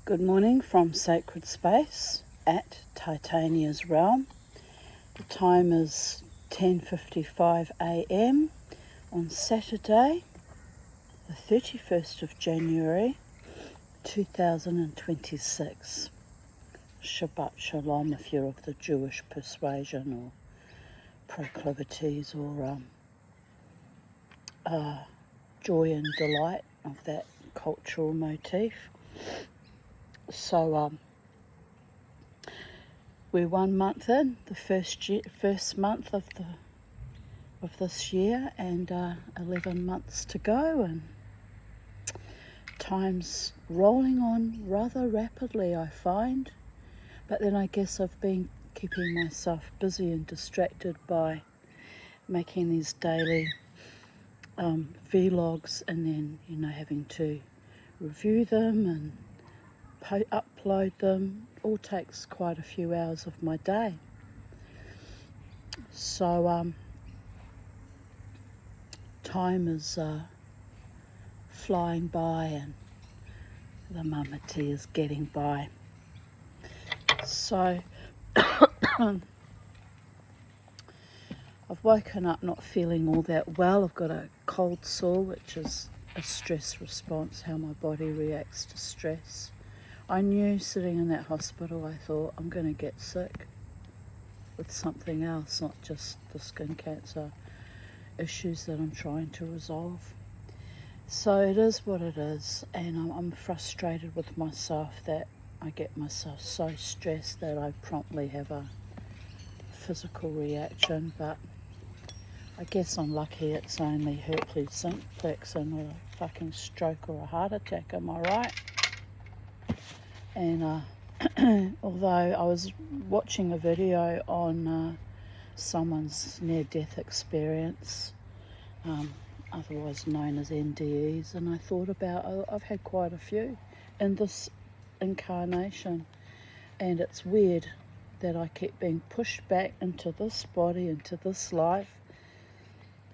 Good morning from Sacred Space at Titania's Realm. The time is 10:55 a.m. on Saturday, the 31st of January 2026. Shabbat Shalom if you're of the Jewish persuasion or proclivities or joy and delight of that cultural motif. So we're 1 month in, the first month of this year, and 11 months to go, and time's rolling on rather rapidly, I find. But then I guess I've been keeping myself busy and distracted by making these daily vlogs, and then having to review them and upload them. All takes quite a few hours of my day. So time is flying by, and the mama tea is getting by. So I've woken up not feeling all that well. I've got a cold sore, which is a stress response, how my body reacts to stress. I knew sitting in that hospital, I thought, I'm going to get sick with something else, not just the skin cancer issues that I'm trying to resolve. So it is what it is, and I'm frustrated with myself that I get myself so stressed that I promptly have a physical reaction. But I guess I'm lucky it's only herpes simplex and not a fucking stroke or a heart attack, am I right? And although I was watching a video on someone's near-death experience, otherwise known as NDEs, and I thought about, I've had quite a few in this incarnation, and it's weird that I keep being pushed back into this body, into this life,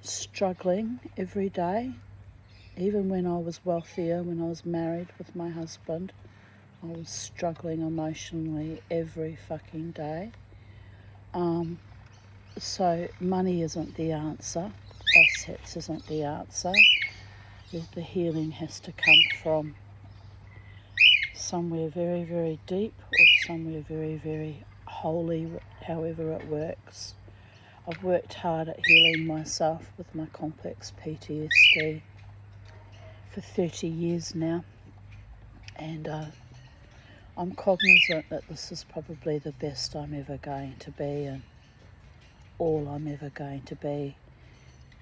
struggling every day. Even when I was wealthier, when I was married with my husband, I was struggling emotionally every fucking day. So money isn't the answer, assets isn't the answer. The healing has to come from somewhere very, very deep, or somewhere very, very holy, however it works. I've worked hard at healing myself with my complex PTSD for 30 years now, and I'm cognizant that this is probably the best I'm ever going to be, and all I'm ever going to be,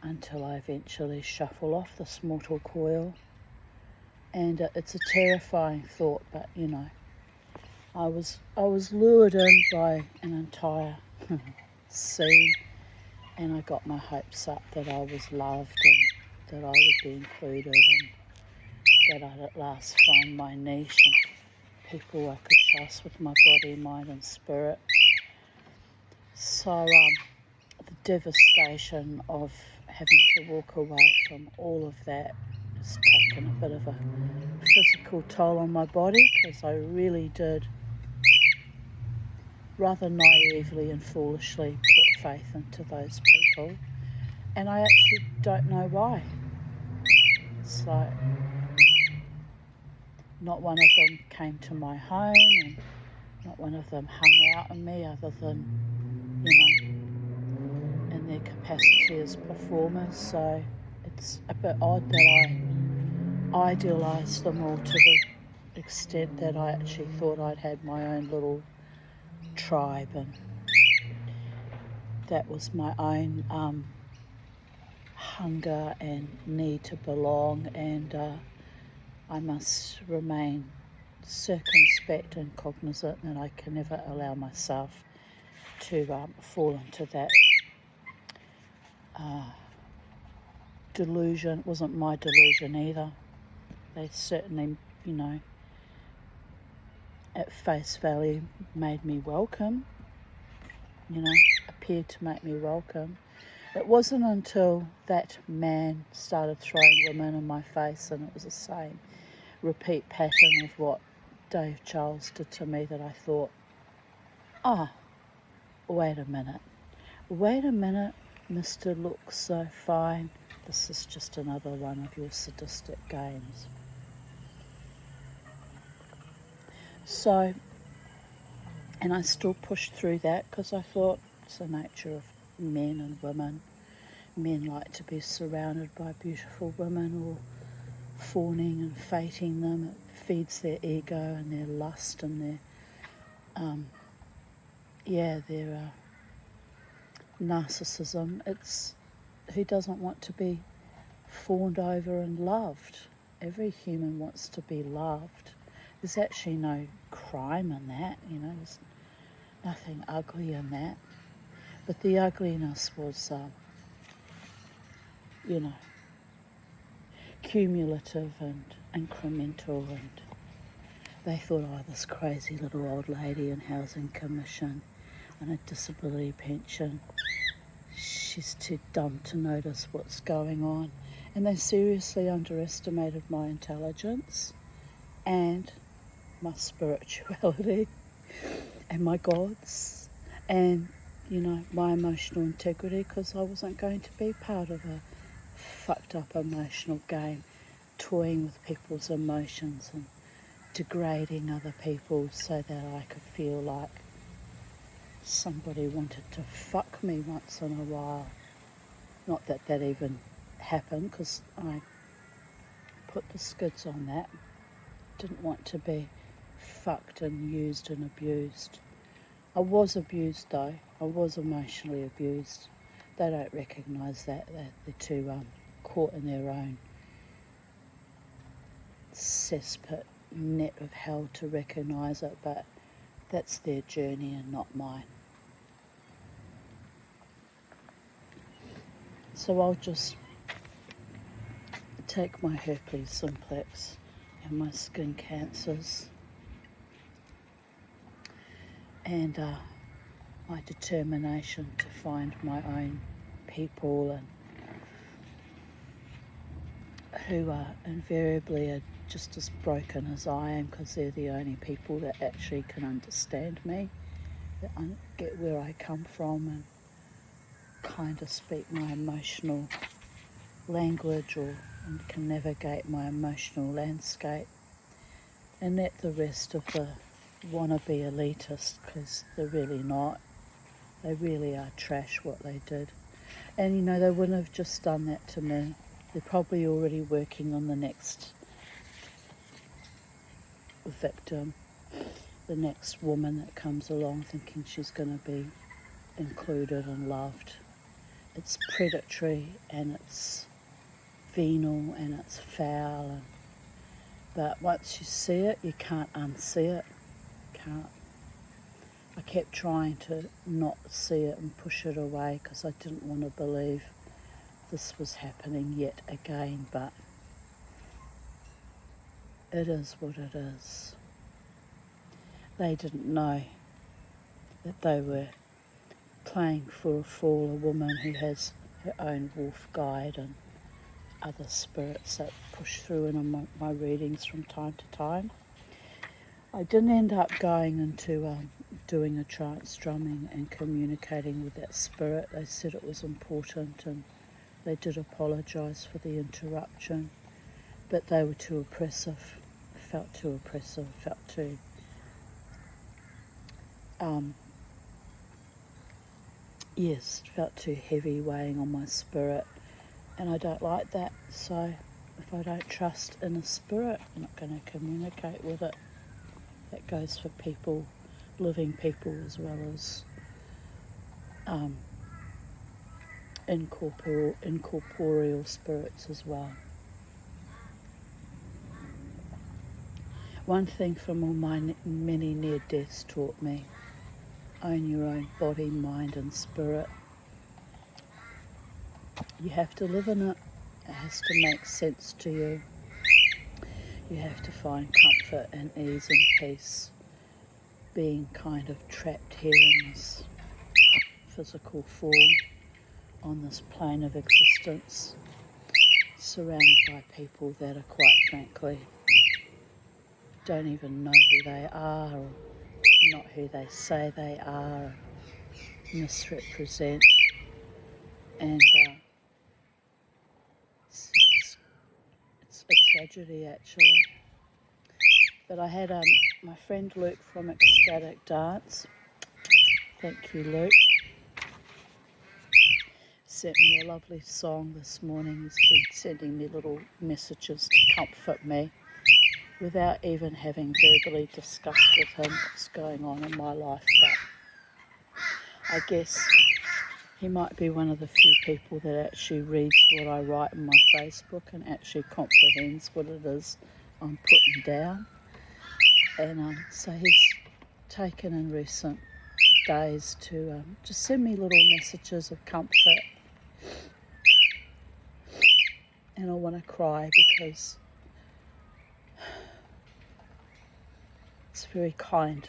until I eventually shuffle off this mortal coil. And it's a terrifying thought, but I was lured in by an entire scene, and I got my hopes up that I was loved and that I would be included, and that I'd at last find my niche and people I could trust with my body, mind and spirit. So the devastation of having to walk away from all of that has taken a bit of a physical toll on my body, because I really did rather naively and foolishly put faith into those people, and I actually don't know why. It's like not one of them came to my home, and not one of them hung out on me, other than in their capacity as performers. So it's a bit odd that I idealised them all to the extent that I actually thought I'd had my own little tribe, and that was my own hunger and need to belong, and I must remain circumspect and cognizant that I can never allow myself to fall into that delusion. It wasn't my delusion either. They certainly, at face value made me welcome, appeared to make me welcome. It wasn't until that man started throwing women in my face, and it was the same repeat pattern of what Dave Charles did to me that I thought, oh, wait a minute, Mr. Looks So Fine. This is just another one of your sadistic games. So, and I still pushed through that because I thought it's the nature of men and women. Men like to be surrounded by beautiful women or fawning and fating them. It feeds their ego and their lust and their narcissism. It's who doesn't want to be fawned over and loved? Every human wants to be loved. There's actually no crime in that, there's nothing ugly in that. But the ugliness was, cumulative and incremental, and they thought, oh, this crazy little old lady in Housing Commission on a disability pension, she's too dumb to notice what's going on. And they seriously underestimated my intelligence and my spirituality and my gods and, my emotional integrity, because I wasn't going to be part of a fucked up emotional game, toying with people's emotions and degrading other people so that I could feel like somebody wanted to fuck me once in a while. Not that that even happened, because I put the skids on that. Didn't want to be fucked and used and abused. I was abused though. I was emotionally abused. They don't recognise that. They're too caught in their own cesspit net of hell to recognise it, but that's their journey and not mine. So I'll just take my herpes simplex and my skin cancers and my determination to find my own people, and who are invariably are just as broken as I am, because they're the only people that actually can understand me, that get where I come from and kind of speak my emotional language and can navigate my emotional landscape, and let the rest of the wannabe elitist, because they're really not. They really are trash what they did. And they wouldn't have just done that to me. They're probably already working on the next victim, the next woman that comes along thinking she's going to be included and loved. It's predatory and it's venal and it's foul. But once you see it, you can't unsee it. I kept trying to not see it and push it away because I didn't want to believe this was happening yet again, but it is what it is. They didn't know that they were playing for a fool, a woman who has her own wolf guide and other spirits that push through in my readings from time to time. I didn't end up going into doing a trance drumming and communicating with that spirit. They said it was important and they did apologise for the interruption, but they were too oppressive, felt too felt too heavy weighing on my spirit, and I don't like that. So if I don't trust in a spirit, I'm not going to communicate with it. That goes for people, living people, as well as incorporeal spirits as well. One thing from all my many near deaths taught me: own your own body, mind and spirit. You have to live in it. It has to make sense to you. You have to find comfort and ease and peace being kind of trapped here in this physical form, on this plane of existence, surrounded by people that are quite frankly don't even know who they are, or not who they say they are, misrepresent, and it's a tragedy actually. But I had my friend Luke from Ecstatic Dance, thank you Luke, sent me a lovely song this morning. He's been sending me little messages to comfort me without even having verbally discussed with him what's going on in my life. But I guess he might be one of the few people that actually reads what I write in my Facebook and actually comprehends what it is I'm putting down. And so he's taken in recent days to just send me little messages of comfort. And I want to cry because it's very kind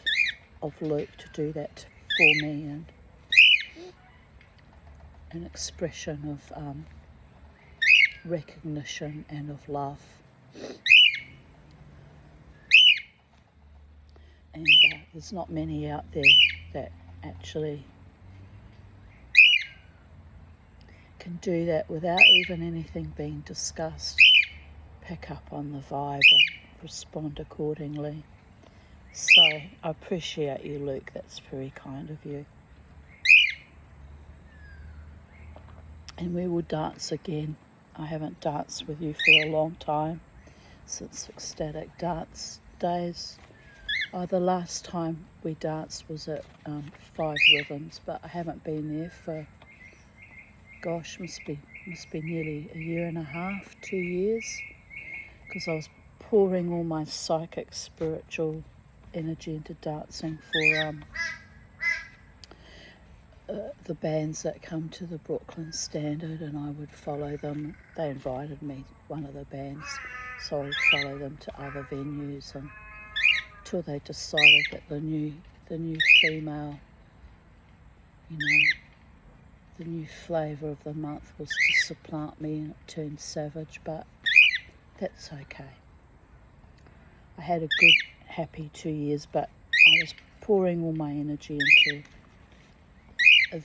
of Luke to do that for me, and an expression of recognition and of love. And there's not many out there that actually can do that without even anything being discussed, pick up on the vibe and respond accordingly. So I appreciate you, Luke. That's very kind of you. And we will dance again. I haven't danced with you for a long time, since Ecstatic Dance days. The last time we danced was at Five Rhythms, but I haven't been there for, gosh, must be nearly a year and a half, 2 years, because I was pouring all my psychic, spiritual energy into dancing for the bands that come to the Brooklyn Standard, and I would follow them. They invited me, one of the bands, so I would follow them to other venues until they decided that the new female, the new flavour of the month was to supplant me, and it turned savage, but that's okay. I had a good, happy 2 years, but I was pouring all my energy into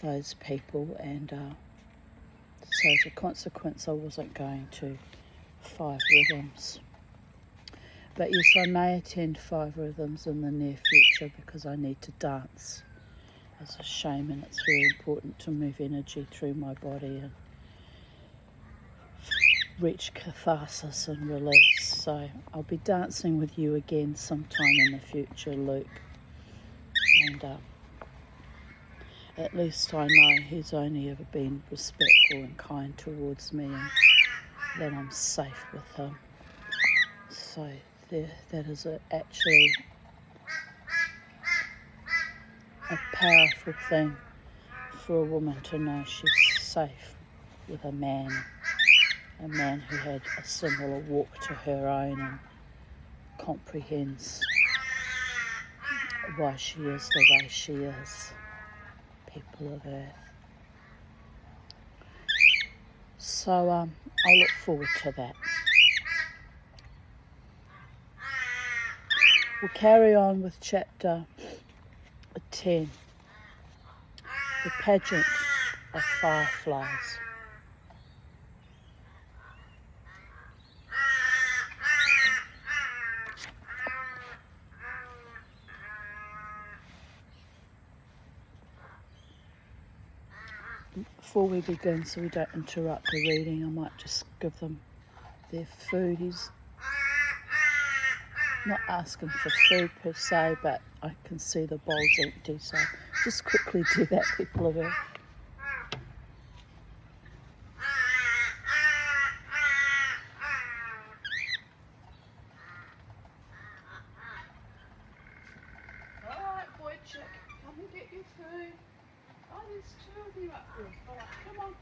those people, and so as a consequence I wasn't going to Five Rhythms. But yes, I may attend Five Rhythms in the near future because I need to dance as a shaman. It's very important to move energy through my body and reach catharsis and release. So I'll be dancing with you again sometime in the future, Luke. And at least I know he's only ever been respectful and kind towards me, and that I'm safe with him. So that is actually a powerful thing for a woman to know she's safe with a man who had a similar walk to her own and comprehends why she is the way she is. People of Earth. So I'll look forward to that. We'll carry on with chapter 10, the Pageant of Fireflies. Before we begin, so we don't interrupt the reading, I might just give them their food. He's not asking for food per se, but I can see the bowl's empty, so just quickly do that, people of Earth. Alright, boy chick, come and get your food. Oh, there's two of you up there. Alright, come on.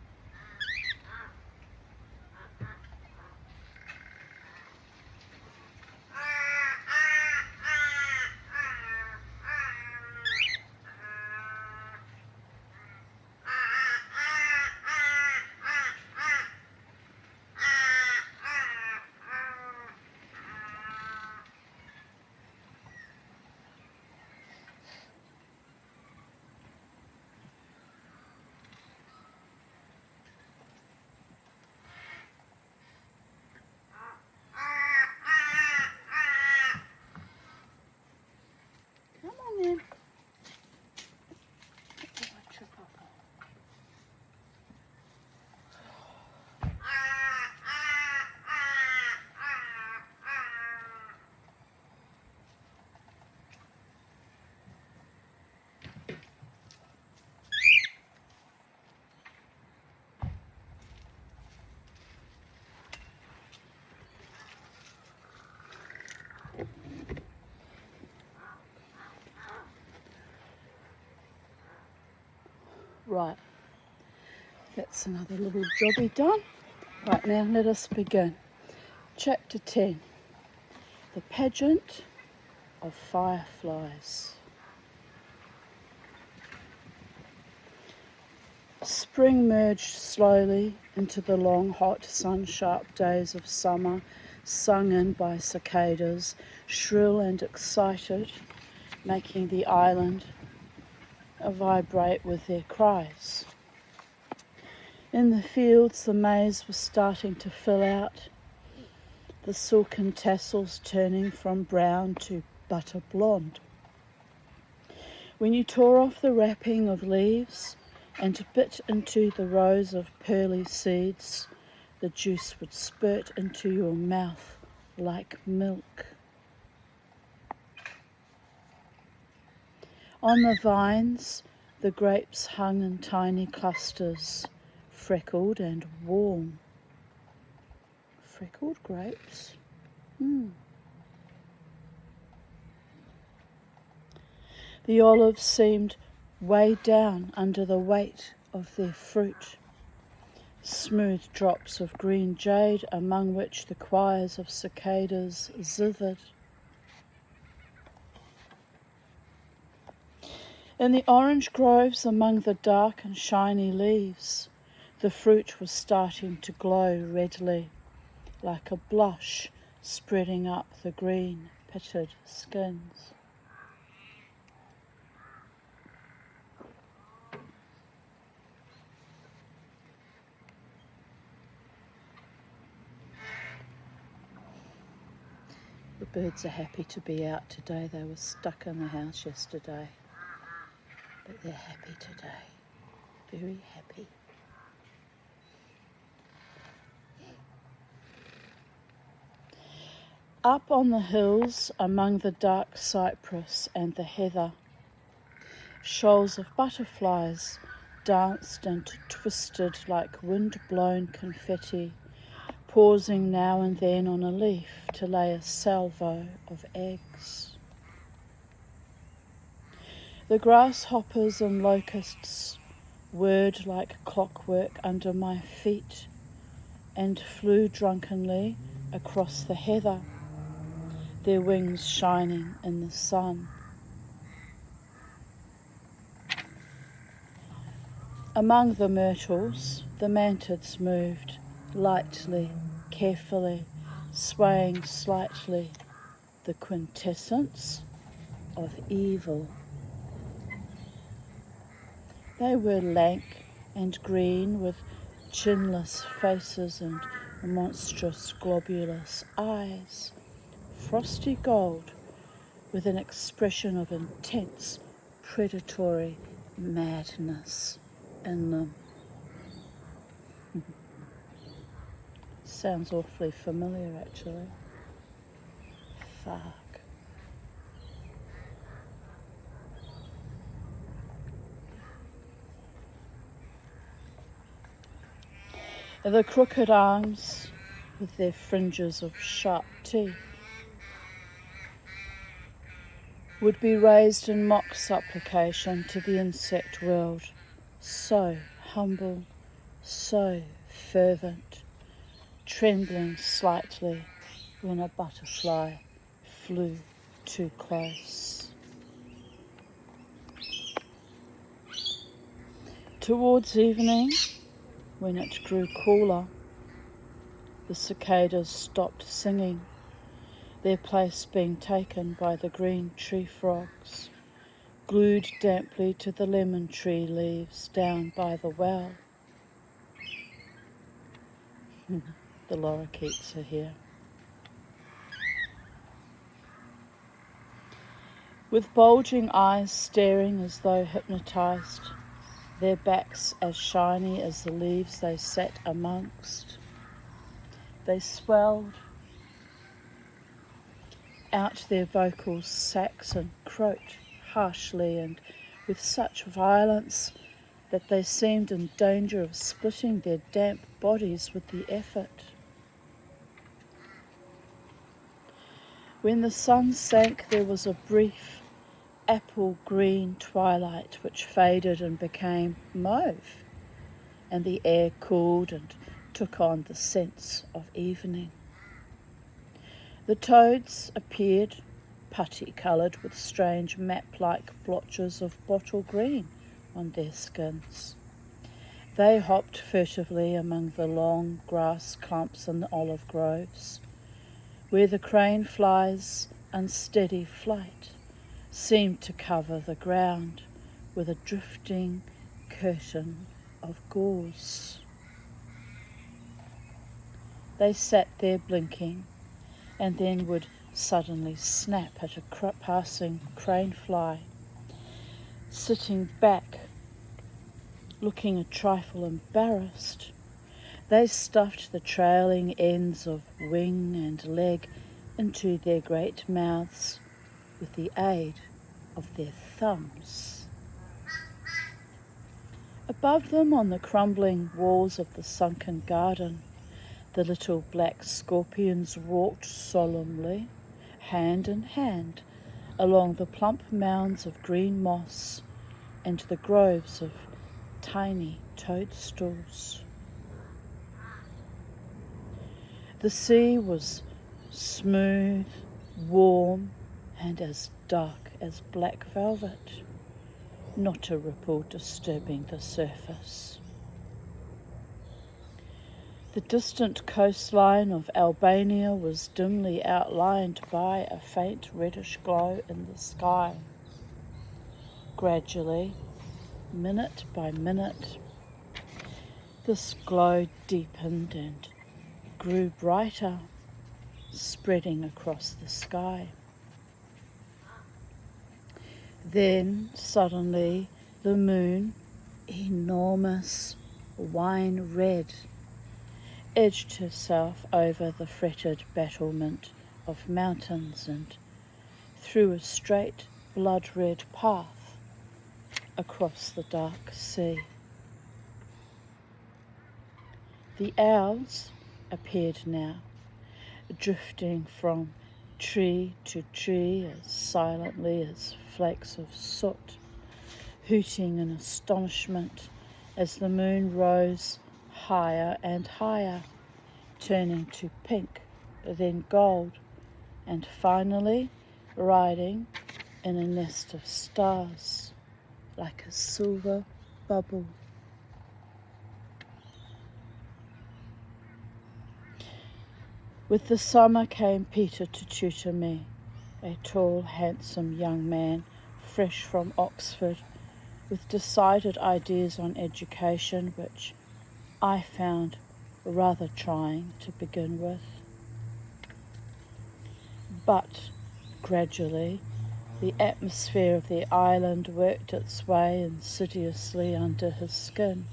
Right, that's another little jobby done. Right, now let us begin. Chapter 10, The Pageant of Fireflies. Spring merged slowly into the long, hot, sun-sharp days of summer, sung in by cicadas, shrill and excited, making the island vibrate with their cries. In the fields, the maize was starting to fill out, the silken tassels turning from brown to butter blonde. When you tore off the wrapping of leaves and bit into the rows of pearly seeds, the juice would spurt into your mouth like milk. On the vines, the grapes hung in tiny clusters, freckled and warm. Freckled grapes? The olives seemed weighed down under the weight of their fruit. Smooth drops of green jade among which the choirs of cicadas zithered. In the orange groves among the dark and shiny leaves, the fruit was starting to glow redly, like a blush spreading up the green, pitted skins. The birds are happy to be out today. They were stuck in the house yesterday, but they're happy today, very happy. Up on the hills, among the dark cypress and the heather, shoals of butterflies danced and twisted like wind-blown confetti, pausing now and then on a leaf to lay a salvo of eggs. The grasshoppers and locusts whirred like clockwork under my feet and flew drunkenly across the heather, their wings shining in the sun. Among the myrtles, the mantids moved, lightly, carefully, swaying slightly, the quintessence of evil. They were lank and green, with chinless faces and monstrous globulous eyes, frosty gold, with an expression of intense predatory madness in them. Sounds awfully familiar, actually. Fuck. The crooked arms with their fringes of sharp teeth would be raised in mock supplication to the insect world, so humble, so fervent, trembling slightly when a butterfly flew too close. Towards evening, when it grew cooler, the cicadas stopped singing, their place being taken by the green tree frogs, glued damply to the lemon tree leaves down by the well. The lorikeets are here. With bulging eyes staring as though hypnotised, their backs as shiny as the leaves they sat amongst, they swelled out their vocal sacs and croaked harshly and with such violence that they seemed in danger of splitting their damp bodies with the effort. When the sun sank, there was a brief, apple green twilight which faded and became mauve, and the air cooled and took on the scents of evening. The toads appeared, putty-coloured with strange map-like blotches of bottle green on their skins. They hopped furtively among the long grass clumps and the olive groves, where the crane fly's unsteady flight seemed to cover the ground with a drifting curtain of gauze. They sat there blinking, and then would suddenly snap at a passing crane fly, sitting back, looking a trifle embarrassed. They stuffed the trailing ends of wing and leg into their great mouths with the aid of their thumbs. Above them, on the crumbling walls of the sunken garden, the little black scorpions walked solemnly, hand in hand, along the plump mounds of green moss and the groves of tiny toadstools. The sea was smooth, warm, and as dark as black velvet, not a ripple disturbing the surface. The distant coastline of Albania was dimly outlined by a faint reddish glow in the sky. Gradually, minute by minute, this glow deepened and grew brighter, spreading across the sky. Then, suddenly, the moon, enormous, wine red, edged herself over the fretted battlement of mountains and through a straight blood-red path across the dark sea. The owls appeared now, drifting from tree to tree as silently as flakes of soot, hooting in astonishment as the moon rose higher and higher, turning to pink, then gold, and finally riding in a nest of stars like a silver bubble. With the summer came Peter to tutor me, a tall, handsome young man, fresh from Oxford, with decided ideas on education which I found rather trying to begin with. But gradually the atmosphere of the island worked its way insidiously under his skin,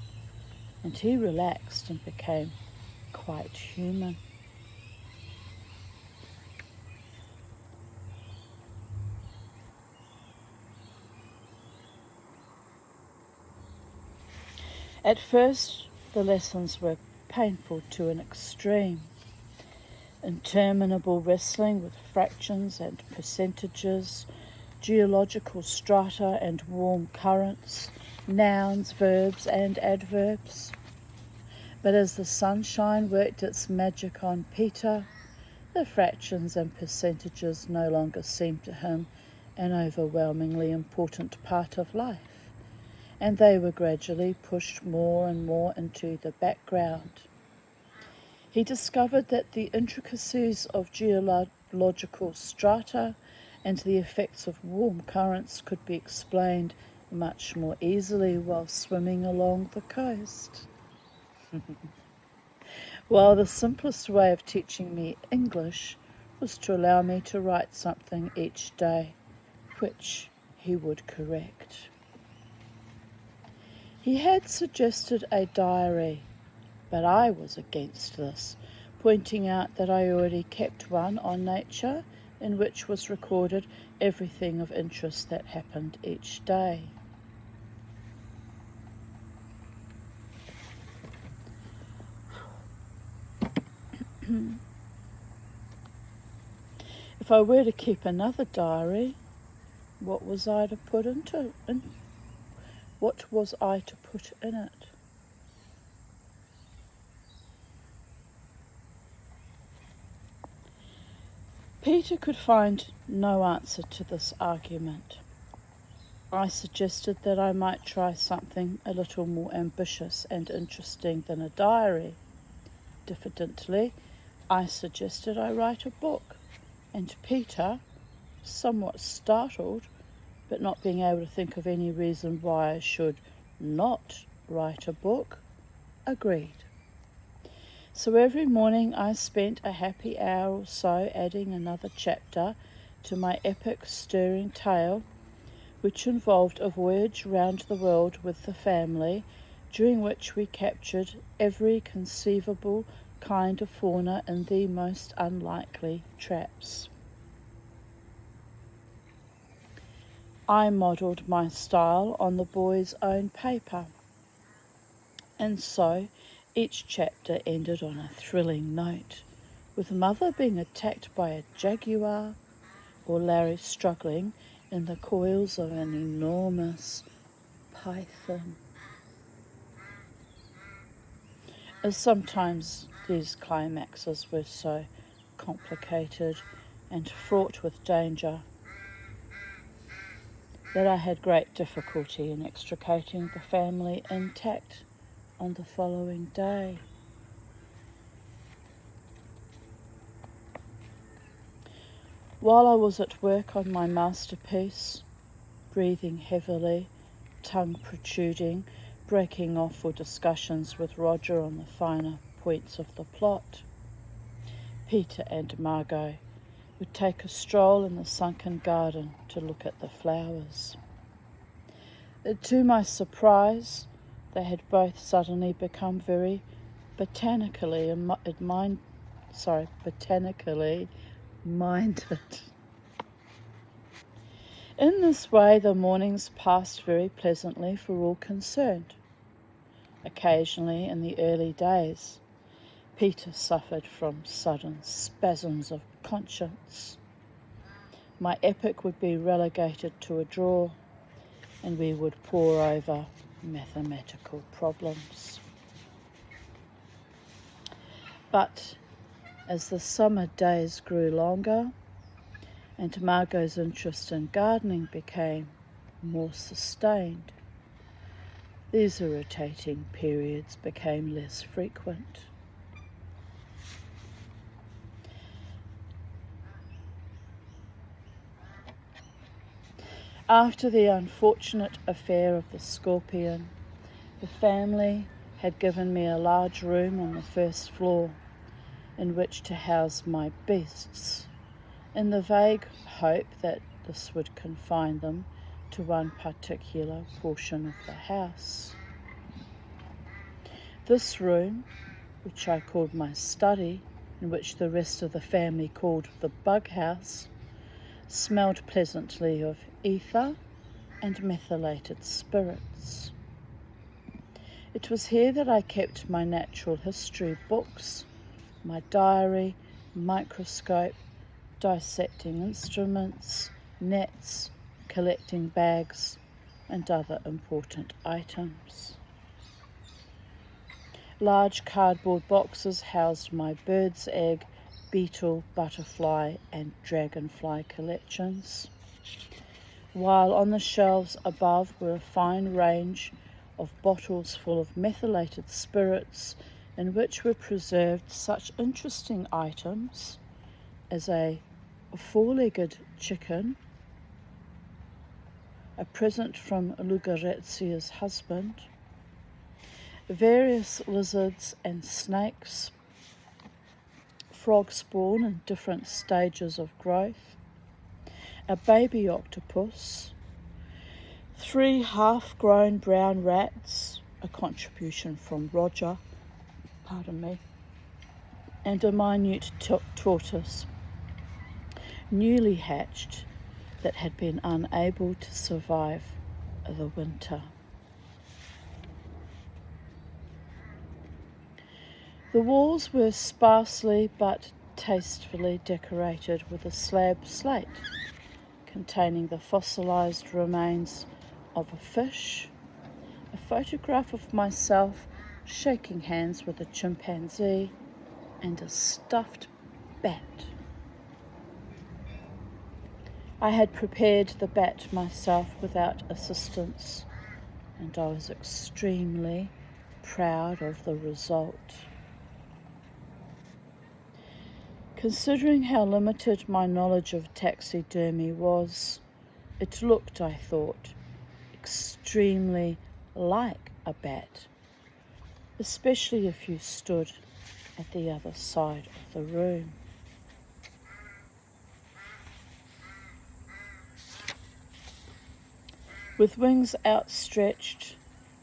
and he relaxed and became quite human. At first, the lessons were painful to an extreme. Interminable wrestling with fractions and percentages, geological strata and warm currents, nouns, verbs and adverbs. But as the sunshine worked its magic on Peter, the fractions and percentages no longer seemed to him an overwhelmingly important part of life, and they were gradually pushed more and more into the background. He discovered that the intricacies of geological strata and the effects of warm currents could be explained much more easily while swimming along the coast. While the simplest way of teaching me English was to allow me to write something each day, which he would correct. He had suggested a diary, but I was against this, pointing out that I already kept one on nature in which was recorded everything of interest that happened each day. If I were to keep another diary, What was I to put in it? Peter could find no answer to this argument. I suggested that I might try something a little more ambitious and interesting than a diary. Diffidently, I suggested I write a book, and Peter, somewhat startled, but not being able to think of any reason why I should not write a book, agreed. So every morning I spent a happy hour or so adding another chapter to my epic stirring tale, which involved a voyage round the world with the family, during which we captured every conceivable kind of fauna in the most unlikely traps. I modelled my style on the boys' own paper, and so each chapter ended on a thrilling note, with Mother being attacked by a jaguar or Larry struggling in the coils of an enormous python. As sometimes these climaxes were so complicated and fraught with danger that I had great difficulty in extricating the family intact on the following day. While I was at work on my masterpiece, breathing heavily, tongue protruding, breaking off for discussions with Roger on the finer points of the plot, Peter and Margot would take a stroll in the sunken garden to look at the flowers. To my surprise, they had both suddenly become very botanically minded. In this way, the mornings passed very pleasantly for all concerned. Occasionally, in the early days, Peter suffered from sudden spasms of conscience. My epic would be relegated to a drawer, and we would pore over mathematical problems. But as the summer days grew longer and Margot's interest in gardening became more sustained, these irritating periods became less frequent. After the unfortunate affair of the scorpion, the family had given me a large room on the first floor in which to house my beasts, in the vague hope that this would confine them to one particular portion of the house. This room, which I called my study, and which the rest of the family called the bug house, smelled pleasantly of ether and methylated spirits. It was here that I kept my natural history books, my diary, microscope, dissecting instruments, nets, collecting bags, and other important items. Large cardboard boxes housed my bird's egg, beetle, butterfly, and dragonfly collections, while on the shelves above were a fine range of bottles full of methylated spirits in which were preserved such interesting items as a four-legged chicken, a present from Lugarezia's husband, various lizards and snakes, frog spawn in different stages of growth, a baby octopus, 3 half-grown brown rats, a contribution from Roger, and a minute tortoise, newly hatched, that had been unable to survive the winter. The walls were sparsely but tastefully decorated with a slab slate containing the fossilized remains of a fish, a photograph of myself shaking hands with a chimpanzee, and a stuffed bat. I had prepared the bat myself without assistance, and I was extremely proud of the result. Considering how limited my knowledge of taxidermy was, it looked, I thought, extremely like a bat, especially if you stood at the other side of the room. With wings outstretched,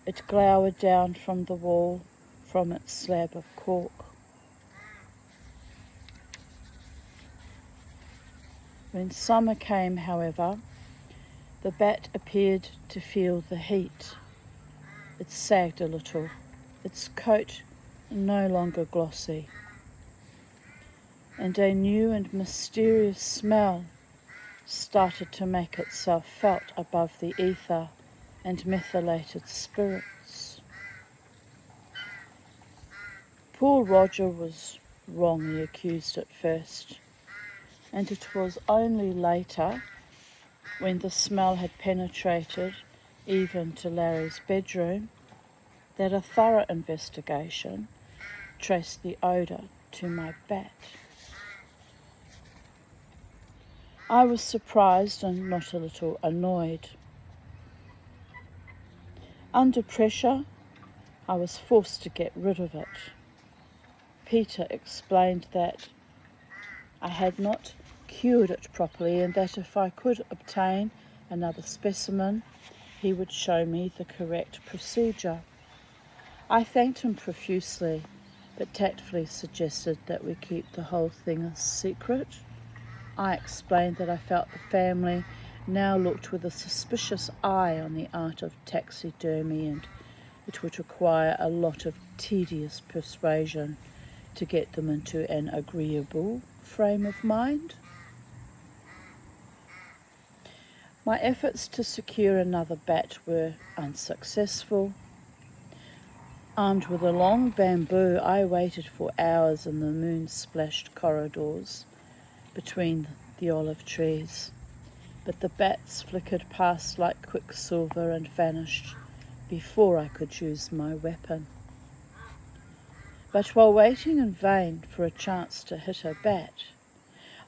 it glowered down from the wall from its slab of cork. When summer came, however, the bat appeared to feel the heat. It sagged a little, its coat no longer glossy, and a new and mysterious smell started to make itself felt above the ether and methylated spirits. Poor Roger was wrongly accused at first, and it was only later, when the smell had penetrated even to Larry's bedroom, that a thorough investigation traced the odour to my bat. I was surprised and not a little annoyed. Under pressure, I was forced to get rid of it. Peter explained that I had not cured it properly, and that if I could obtain another specimen, he would show me the correct procedure. I thanked him profusely, but tactfully suggested that we keep the whole thing a secret. I explained that I felt the family now looked with a suspicious eye on the art of taxidermy, and it would require a lot of tedious persuasion to get them into an agreeable frame of mind. My efforts to secure another bat were unsuccessful. Armed with a long bamboo, I waited for hours in the moon-splashed corridors between the olive trees, but the bats flickered past like quicksilver and vanished before I could use my weapon. But while waiting in vain for a chance to hit a bat,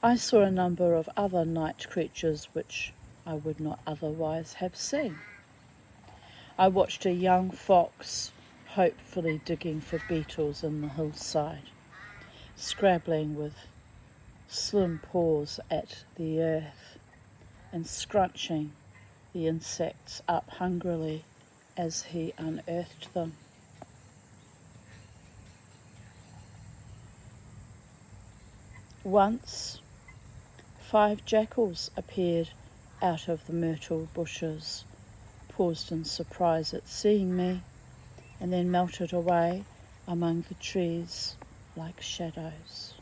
I saw a number of other night creatures which I would not otherwise have seen. I watched a young fox hopefully digging for beetles in the hillside, scrabbling with slim paws at the earth and scrunching the insects up hungrily as he unearthed them. Once, 5 jackals appeared out of the myrtle bushes, paused in surprise at seeing me, and then melted away among the trees like shadows.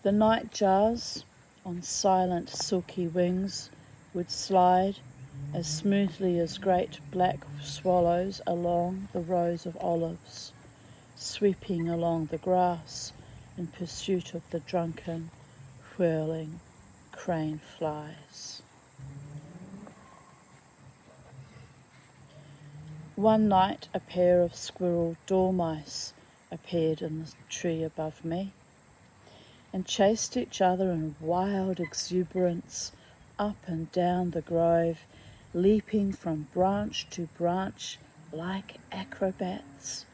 The nightjars, on silent silky wings, would slide as smoothly as great black swallows along the rows of olives, sweeping along the grass in pursuit of the drunken, whirling crane flies. One night a pair of squirrel dormice appeared in the tree above me and chased each other in wild exuberance up and down the grove, leaping from branch to branch like acrobats,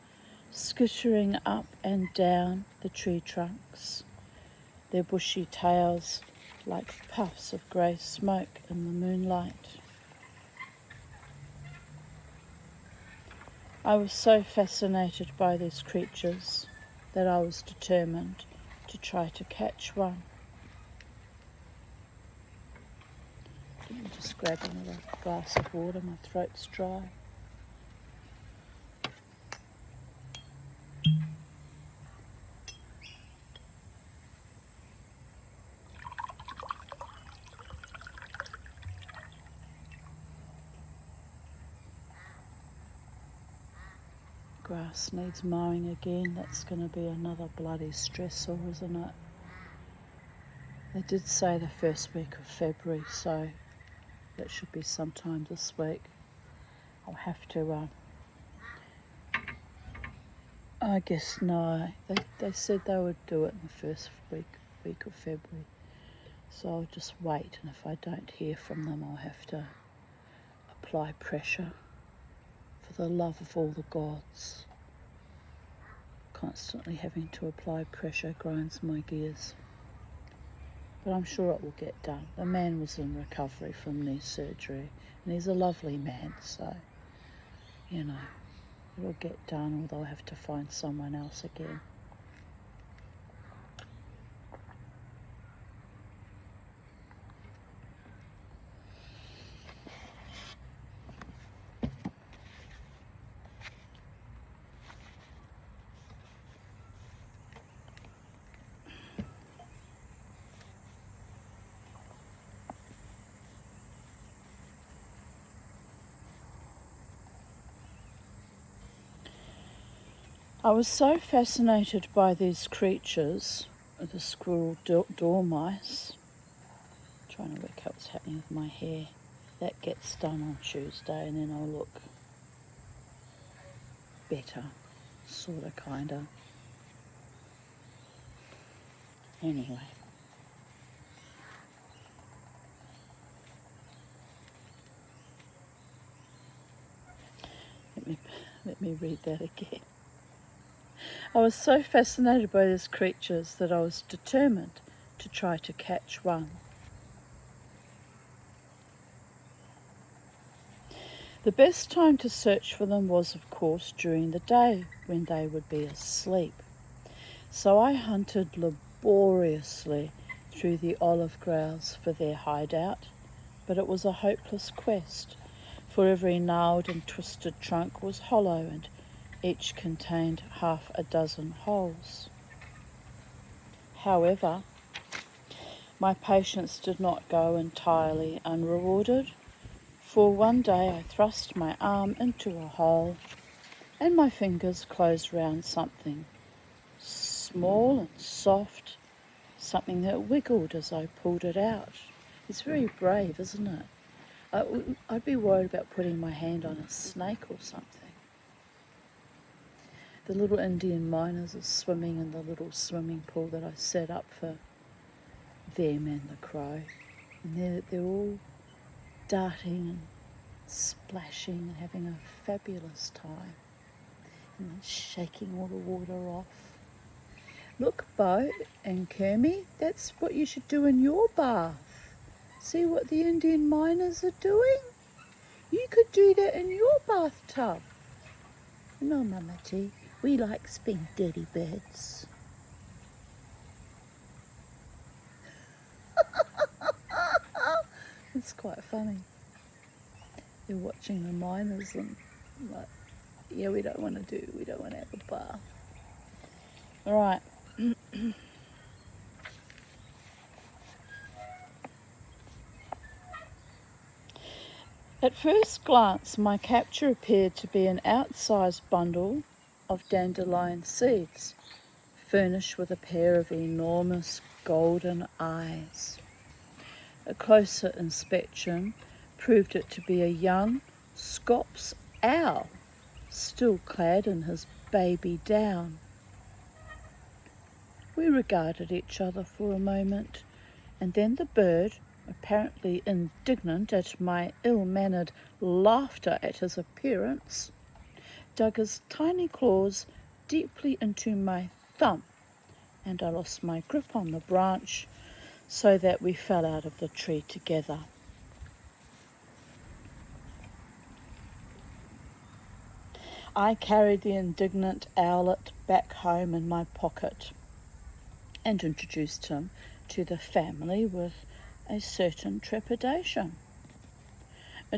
skittering up and down the tree trunks, their bushy tails like puffs of grey smoke in the moonlight. I was so fascinated by these creatures that I was determined to try to catch one. Let me just grab another glass of water, my throat's dry. Grass needs mowing again. That's going to be another bloody stressor, isn't it? They did say the first week of February, so that should be sometime this week. I'll have to, I guess no, they said they would do it in the first week of February. So I'll just wait, and if I don't hear from them, I'll have to apply pressure. For the love of all the gods. Constantly having to apply pressure grinds my gears. But I'm sure it will get done. The man was in recovery from knee surgery, and he's a lovely man, so, you know, it'll get done, or they'll have to find someone else again. I was so fascinated by these creatures, the squirrel dormice. Trying to work out what's happening with my hair. That gets done on Tuesday, and then I'll look better, sorta, kinda. Anyway. Let me read that again. I was so fascinated by these creatures that I was determined to try to catch one. The best time to search for them was, of course, during the day when they would be asleep. So I hunted laboriously through the olive groves for their hideout, but it was a hopeless quest, for every gnarled and twisted trunk was hollow, and each contained half a dozen holes. However, my patience did not go entirely unrewarded, for one day I thrust my arm into a hole and my fingers closed round something small and soft, something that wiggled as I pulled it out. It's very brave, isn't it? I'd be worried about putting my hand on a snake or something. The little Indian miners are swimming in the little swimming pool that I set up for them and the crow. And they're all darting and splashing and having a fabulous time. And shaking all the water off. Look, Bo and Kermie, that's what you should do in your bath. See what the Indian miners are doing? You could do that in your bathtub. No, Mama T, we like being dirty birds. It's quite funny. They're watching the miners and like, yeah, we don't want to have a bath. All right. At first glance, my capture appeared to be an outsized bundle of dandelion seeds, furnished with a pair of enormous golden eyes. A closer inspection proved it to be a young Scops owl, still clad in his baby down. We regarded each other for a moment, and then the bird, apparently indignant at my ill-mannered laughter at his appearance, dug his tiny claws deeply into my thumb, and I lost my grip on the branch so that we fell out of the tree together. I carried the indignant owlet back home in my pocket and introduced him to the family with a certain trepidation.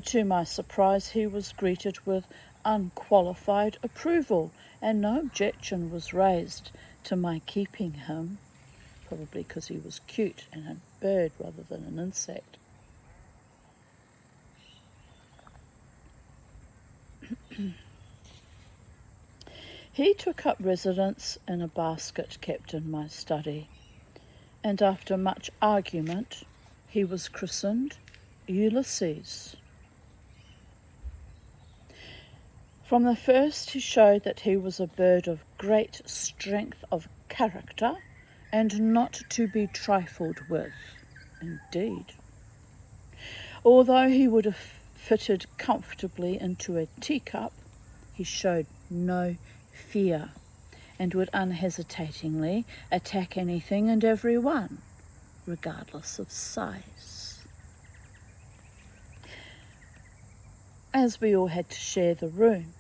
To my surprise, he was greeted with unqualified approval, and no objection was raised to my keeping him, probably because he was cute and a bird rather than an insect. He took up residence in a basket kept in my study, and after much argument, he was christened Ulysses. From the first he showed that he was a bird of great strength of character and not to be trifled with, indeed. Although he would have fitted comfortably into a teacup, he showed no fear and would unhesitatingly attack anything and everyone, regardless of size. As we all had to share the room,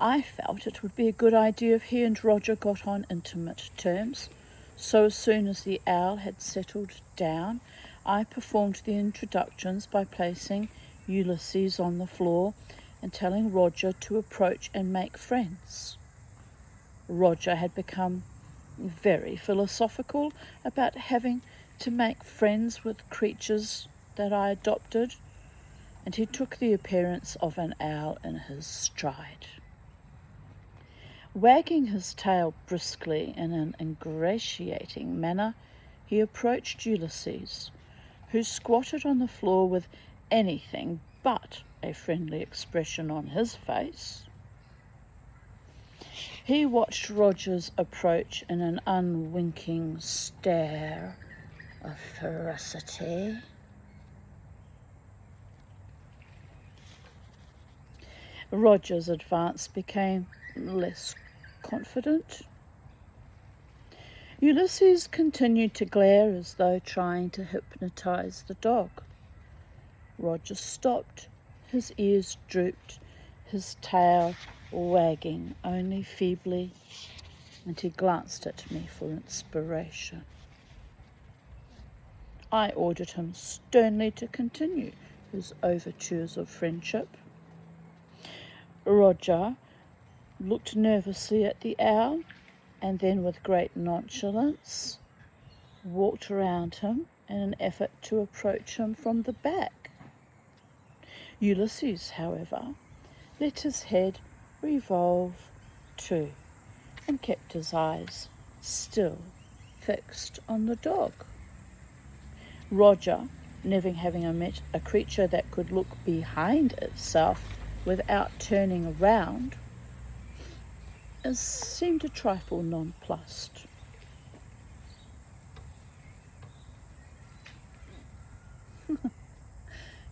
I felt it would be a good idea if he and Roger got on intimate terms, so as soon as the owl had settled down, I performed the introductions by placing Ulysses on the floor and telling Roger to approach and make friends. Roger had become very philosophical about having to make friends with creatures that I adopted, and he took the appearance of an owl in his stride. Wagging his tail briskly in an ingratiating manner, he approached Ulysses, who squatted on the floor with anything but a friendly expression on his face. He watched Roger's approach in an unwinking stare of ferocity. Roger's advance became less confident. Ulysses continued to glare as though trying to hypnotize the dog. Roger stopped, his ears drooped, his tail wagging only feebly, and he glanced at me for inspiration. I ordered him sternly to continue his overtures of friendship. Roger looked nervously at the owl and then with great nonchalance walked around him in an effort to approach him from the back. Ulysses, however, let his head revolve too and kept his eyes still fixed on the dog. Roger, never having met a creature that could look behind itself without turning around, seemed a trifle nonplussed.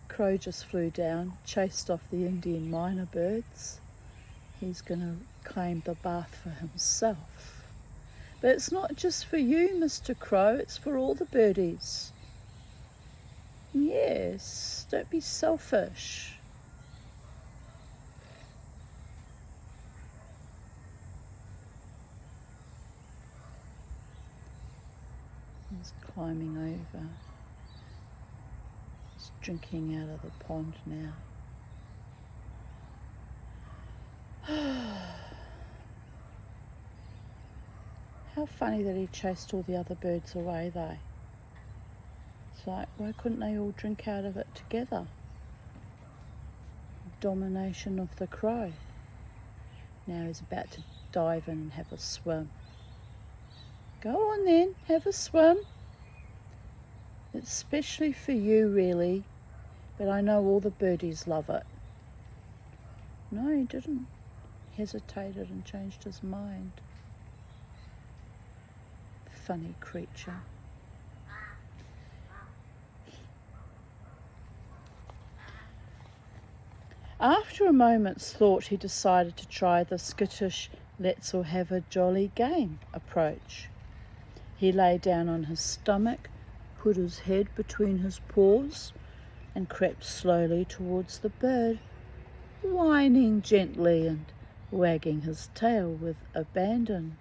Crow just flew down, chased off the Indian minor birds. He's going to claim the bath for himself. But it's not just for you, Mr. Crow, it's for all the birdies. Yes, don't be selfish. He's climbing over. He's drinking out of the pond now. How funny that he chased all the other birds away though. It's like, why couldn't they all drink out of it together? Domination of the crow. Now he's about to dive in and have a swim. Go on then, have a swim. It's especially for you really, but I know all the birdies love it. No, he didn't. Hesitated and changed his mind. Funny creature. After a moment's thought, he decided to try the skittish let's all have a jolly game approach. He lay down on his stomach, put his head between his paws, and crept slowly towards the bird, whining gently and wagging his tail with abandon.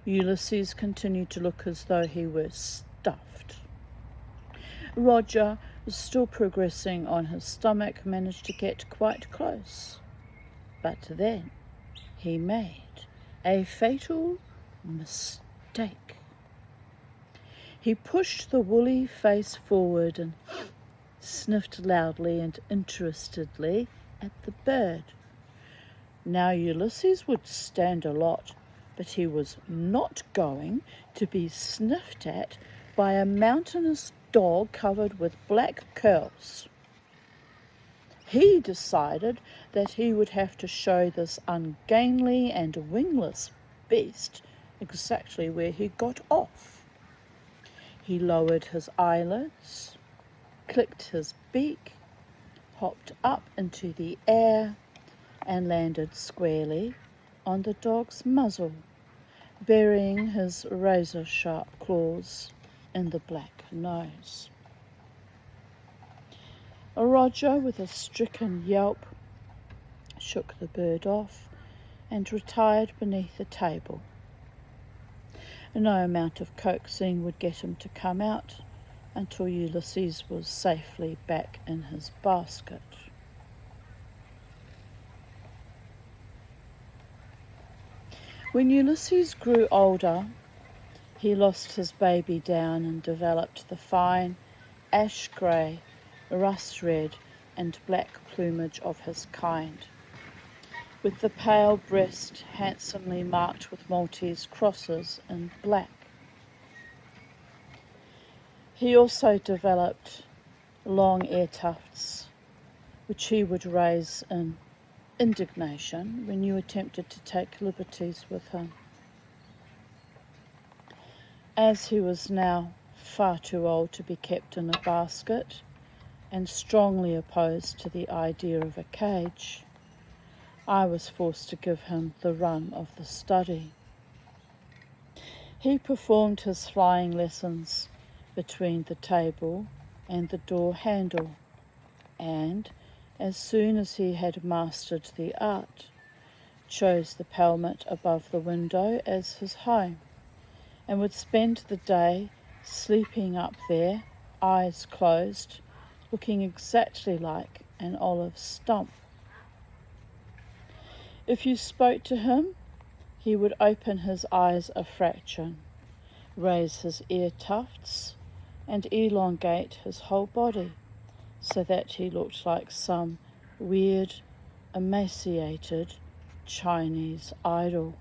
Ulysses continued to look as though he were stuffed. Roger, still progressing on his stomach, managed to get quite close. But then he made a fatal mistake. He pushed the woolly face forward and sniffed loudly and interestedly at the bird. Now Ulysses would stand a lot, but he was not going to be sniffed at by a mountainous dog covered with black curls. He decided that he would have to show this ungainly and wingless beast exactly where he got off. He lowered his eyelids, clicked his beak, hopped up into the air, and landed squarely on the dog's muzzle, burying his razor-sharp claws in the black nose. Roger, with a stricken yelp, shook the bird off and retired beneath the table. No amount of coaxing would get him to come out until Ulysses was safely back in his basket. When Ulysses grew older, he lost his baby down and developed the fine ash-grey, rust-red and black plumage of his kind, with the pale breast handsomely marked with Maltese crosses in black. He also developed long ear tufts, which he would raise in indignation when you attempted to take liberties with him. As he was now far too old to be kept in a basket and strongly opposed to the idea of a cage, I was forced to give him the run of the study. He performed his flying lessons between the table and the door handle, and as soon as he had mastered the art, chose the palmet above the window as his home, and would spend the day sleeping up there, eyes closed, looking exactly like an olive stump. If you spoke to him, he would open his eyes a fraction, raise his ear tufts, and elongate his whole body, so that he looked like some weird, emaciated Chinese idol.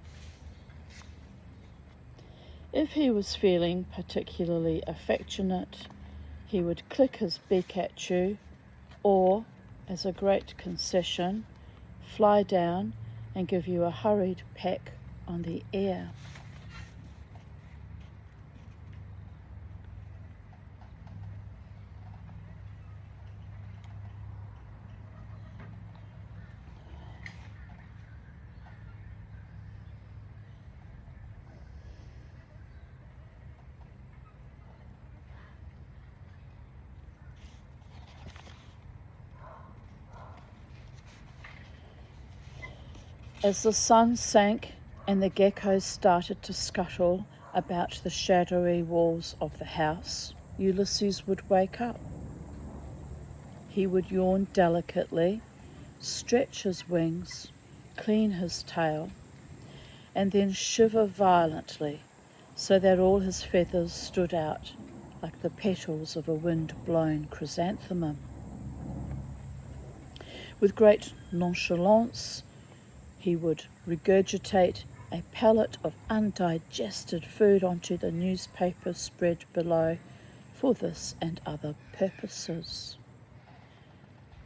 If he was feeling particularly affectionate, he would click his beak at you, or, as a great concession, fly down and give you a hurried peck on the ear. As the sun sank and the geckos started to scuttle about the shadowy walls of the house, Ulysses would wake up. He would yawn delicately, stretch his wings, clean his tail, and then shiver violently so that all his feathers stood out like the petals of a wind-blown chrysanthemum. With great nonchalance, he would regurgitate a pellet of undigested food onto the newspaper spread below for this and other purposes.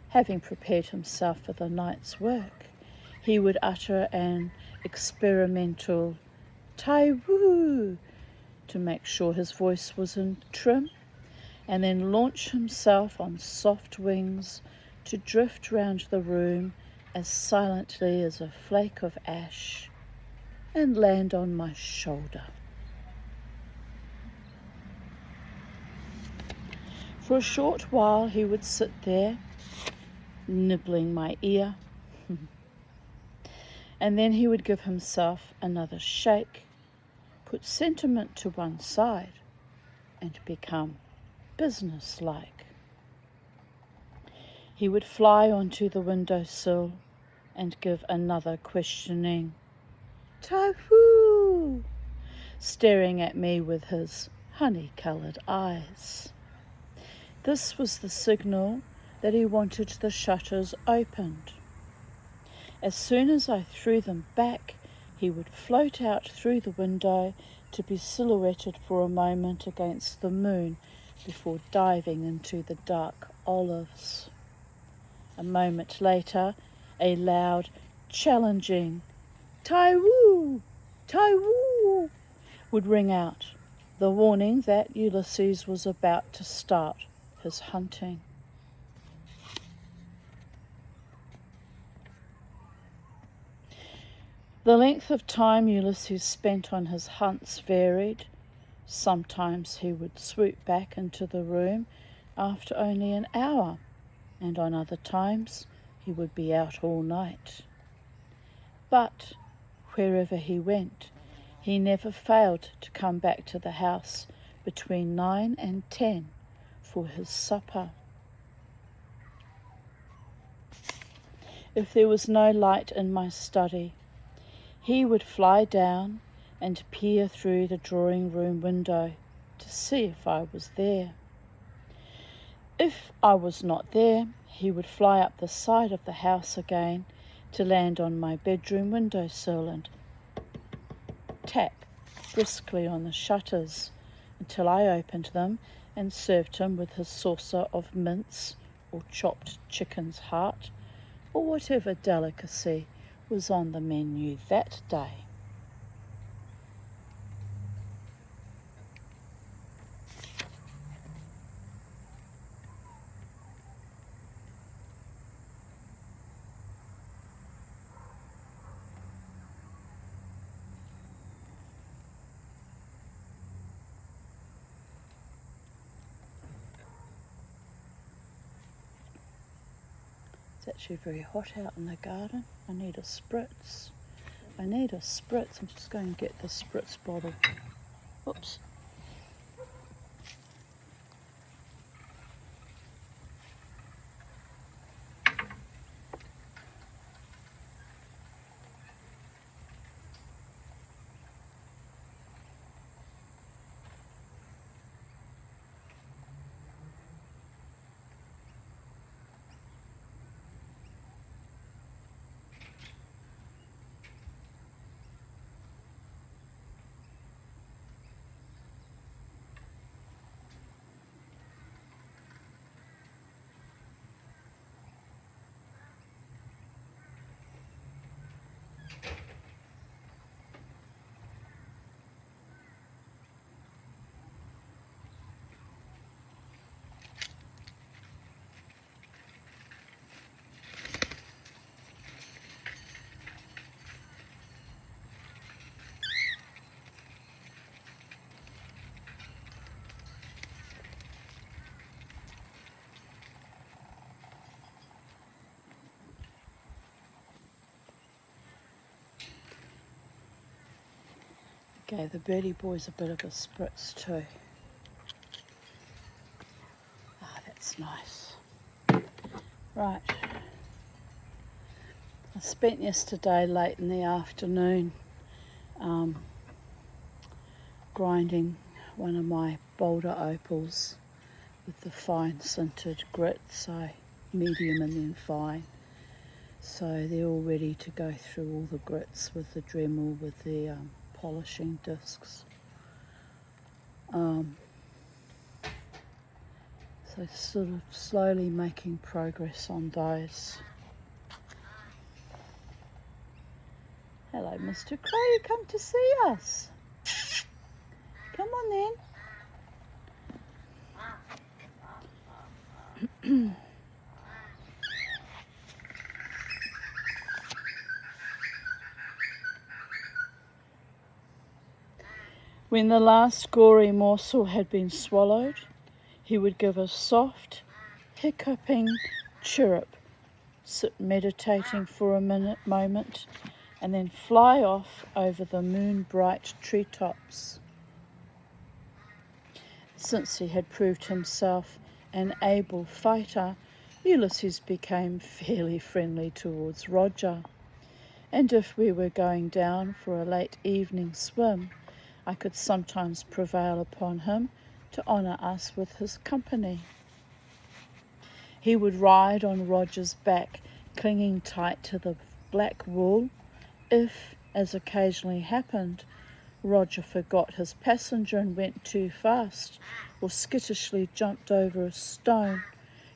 Having prepared himself for the night's work, he would utter an experimental "Tai-woo" to make sure his voice was in trim, and then launch himself on soft wings to drift round the room as silently as a flake of ash and land on my shoulder. For a short while he would sit there, nibbling my ear, and then he would give himself another shake, put sentiment to one side, and become businesslike. He would fly onto the windowsill and give another questioning "Tai-woo," staring at me with his honey-coloured eyes. This was the signal that he wanted the shutters opened. As soon as I threw them back, he would float out through the window to be silhouetted for a moment against the moon before diving into the dark olives. A moment later, a loud, challenging "Tai-woo! Tai-woo!" would ring out, the warning that Ulysses was about to start his hunting. The length of time Ulysses spent on his hunts varied. Sometimes he would swoop back into the room after only an hour, and on other times he would be out all night. But wherever he went, he never failed to come back to the house between 9 and 10 for his supper. If there was no light in my study, he would fly down and peer through the drawing room window to see if I was there. If I was not there, he would fly up the side of the house again to land on my bedroom windowsill and tap briskly on the shutters until I opened them and served him with his saucer of mince or chopped chicken's heart or whatever delicacy was on the menu that day. It's actually very hot out in the garden. I need a spritz. I'm just going to get the spritz bottle. Oops. Gave the birdie boys a bit of a spritz too. Ah, that's nice. Right. I spent yesterday late in the afternoon grinding one of my boulder opals with the fine sintered grit, so medium and then fine. So they're all ready to go through all the grits with the Dremel, with the polishing discs. So sort of slowly making progress on those. Hello, Mr. Crow, you come to see us. Come on then. When the last gory morsel had been swallowed, he would give a soft, hiccuping chirrup, sit meditating for a moment, and then fly off over the moon-bright treetops. Since he had proved himself an able fighter, Ulysses became fairly friendly towards Roger, and if we were going down for a late evening swim, I could sometimes prevail upon him to honour us with his company. He would ride on Roger's back, clinging tight to the black wool if, as occasionally happened, Roger forgot his passenger and went too fast, or skittishly jumped over a stone.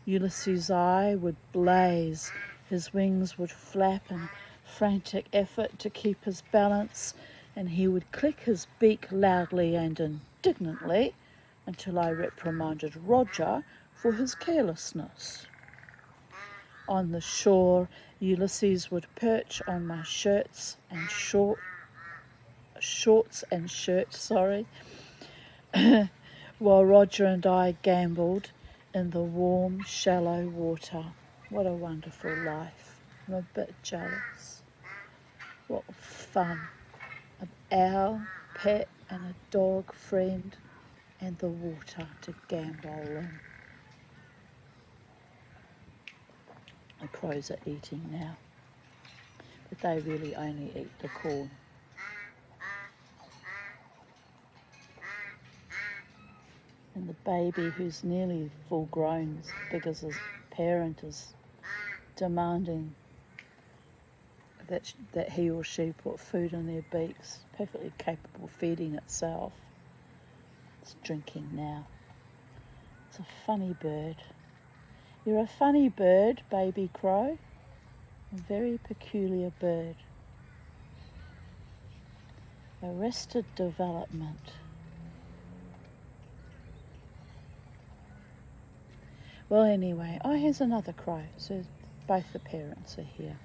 Ulysses' eye would blaze, his wings would flap in frantic effort to keep his balance, and he would click his beak loudly and indignantly until I reprimanded Roger for his carelessness. On the shore, Ulysses would perch on my shorts and shirts, while Roger and I gambled in the warm, shallow water. What a wonderful life. I'm a bit jealous. What fun. An owl, pet, and a dog friend, and the water to gamble in. The crows are eating now, but they really only eat the corn. And the baby, who's nearly full grown, as big as his parent, is demanding that he or she put food in their beaks, perfectly capable of feeding itself. It's drinking now. It's a funny bird. You're a funny bird, baby crow. A very peculiar bird. Arrested development. Well, anyway, here's another crow. So both the parents are here.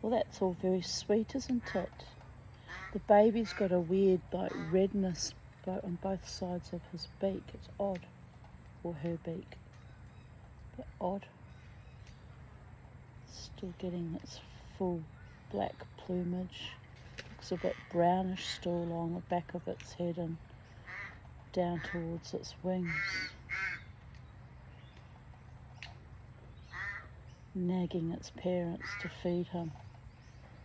Well, that's all very sweet, isn't it? The baby's got a weird, redness on both sides of his beak. It's odd. Or her beak. But odd. Still getting its full black plumage. Looks a bit brownish still along the back of its head and down towards its wings. Nagging its parents to feed him.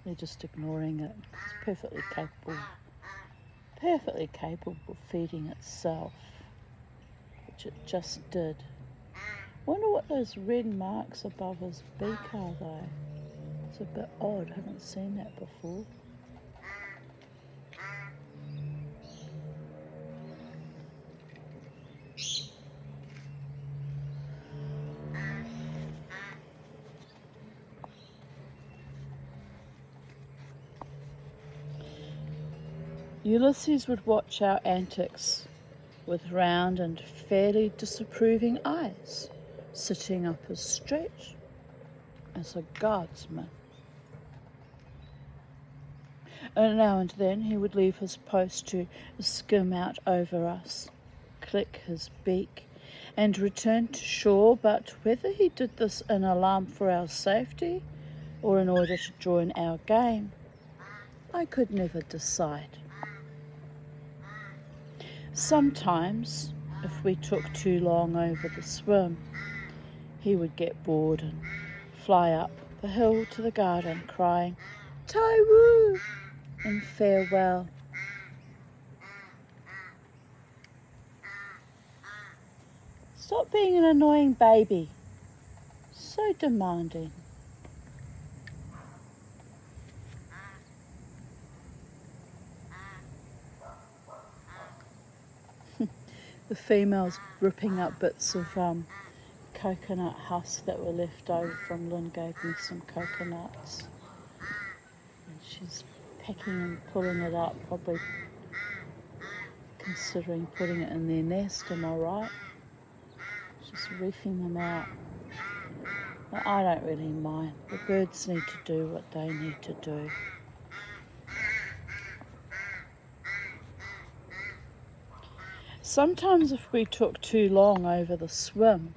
They're just ignoring it. It's perfectly capable of feeding itself, which it just did. Wonder what those red marks above his beak are though. It's a bit odd, I haven't seen that before. Ulysses would watch our antics with round and fairly disapproving eyes, sitting up as straight as a guardsman. And now and then he would leave his post to skim out over us, click his beak, and return to shore, but whether he did this in alarm for our safety or in order to join our game, I could never decide. Sometimes, if we took too long over the swim, he would get bored and fly up the hill to the garden crying, "Tai-woo!" in farewell. Stop being an annoying baby. So demanding. The female's ripping up bits of coconut husk that were left over from Lynn gave me some coconuts. And she's packing and pulling it up, probably considering putting it in their nest, am I right? She's reefing them out. But I don't really mind. The birds need to do what they need to do. Sometimes if we took too long over the swim,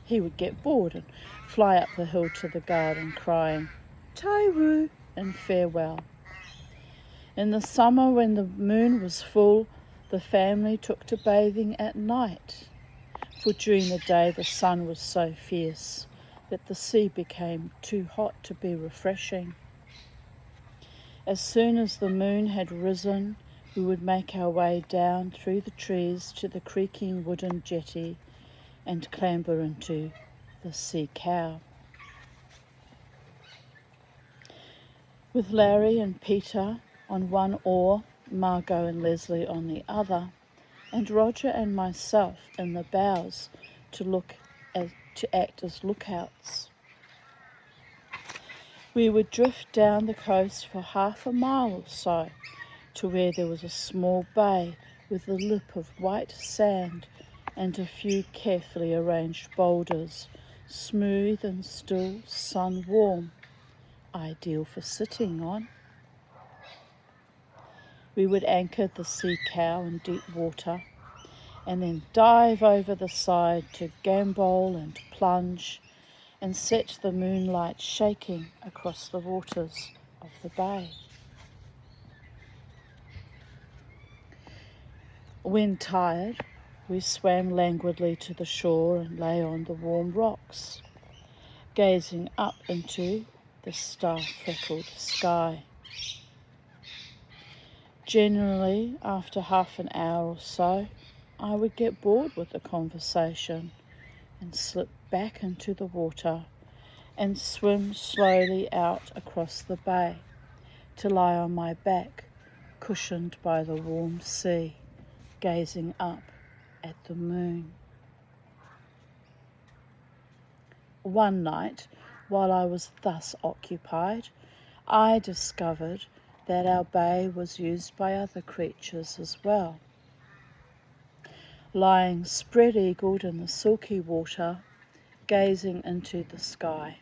he would get bored and fly up the hill to the garden crying, "Tai-woo!" in farewell. In the summer when the moon was full, the family took to bathing at night, for during the day the sun was so fierce that the sea became too hot to be refreshing. As soon as the moon had risen, we would make our way down through the trees to the creaking wooden jetty and clamber into the sea cow. with Larry and Peter on one oar, Margot and Leslie on the other, and Roger and myself in the bows to act as lookouts. We would drift down the coast for half a mile or so to where there was a small bay with a lip of white sand and a few carefully arranged boulders, smooth and still sun-warm, ideal for sitting on. We would anchor the Sea Cow in deep water and then dive over the side to gambol and plunge and set the moonlight shaking across the waters of the bay. When tired, we swam languidly to the shore and lay on the warm rocks, gazing up into the star-freckled sky. Generally, after half an hour or so, I would get bored with the conversation and slip back into the water and swim slowly out across the bay to lie on my back, cushioned by the warm sea, gazing up at the moon. One night, while I was thus occupied, I discovered that our bay was used by other creatures as well. Lying spread-eagled in the silky water, gazing into the sky,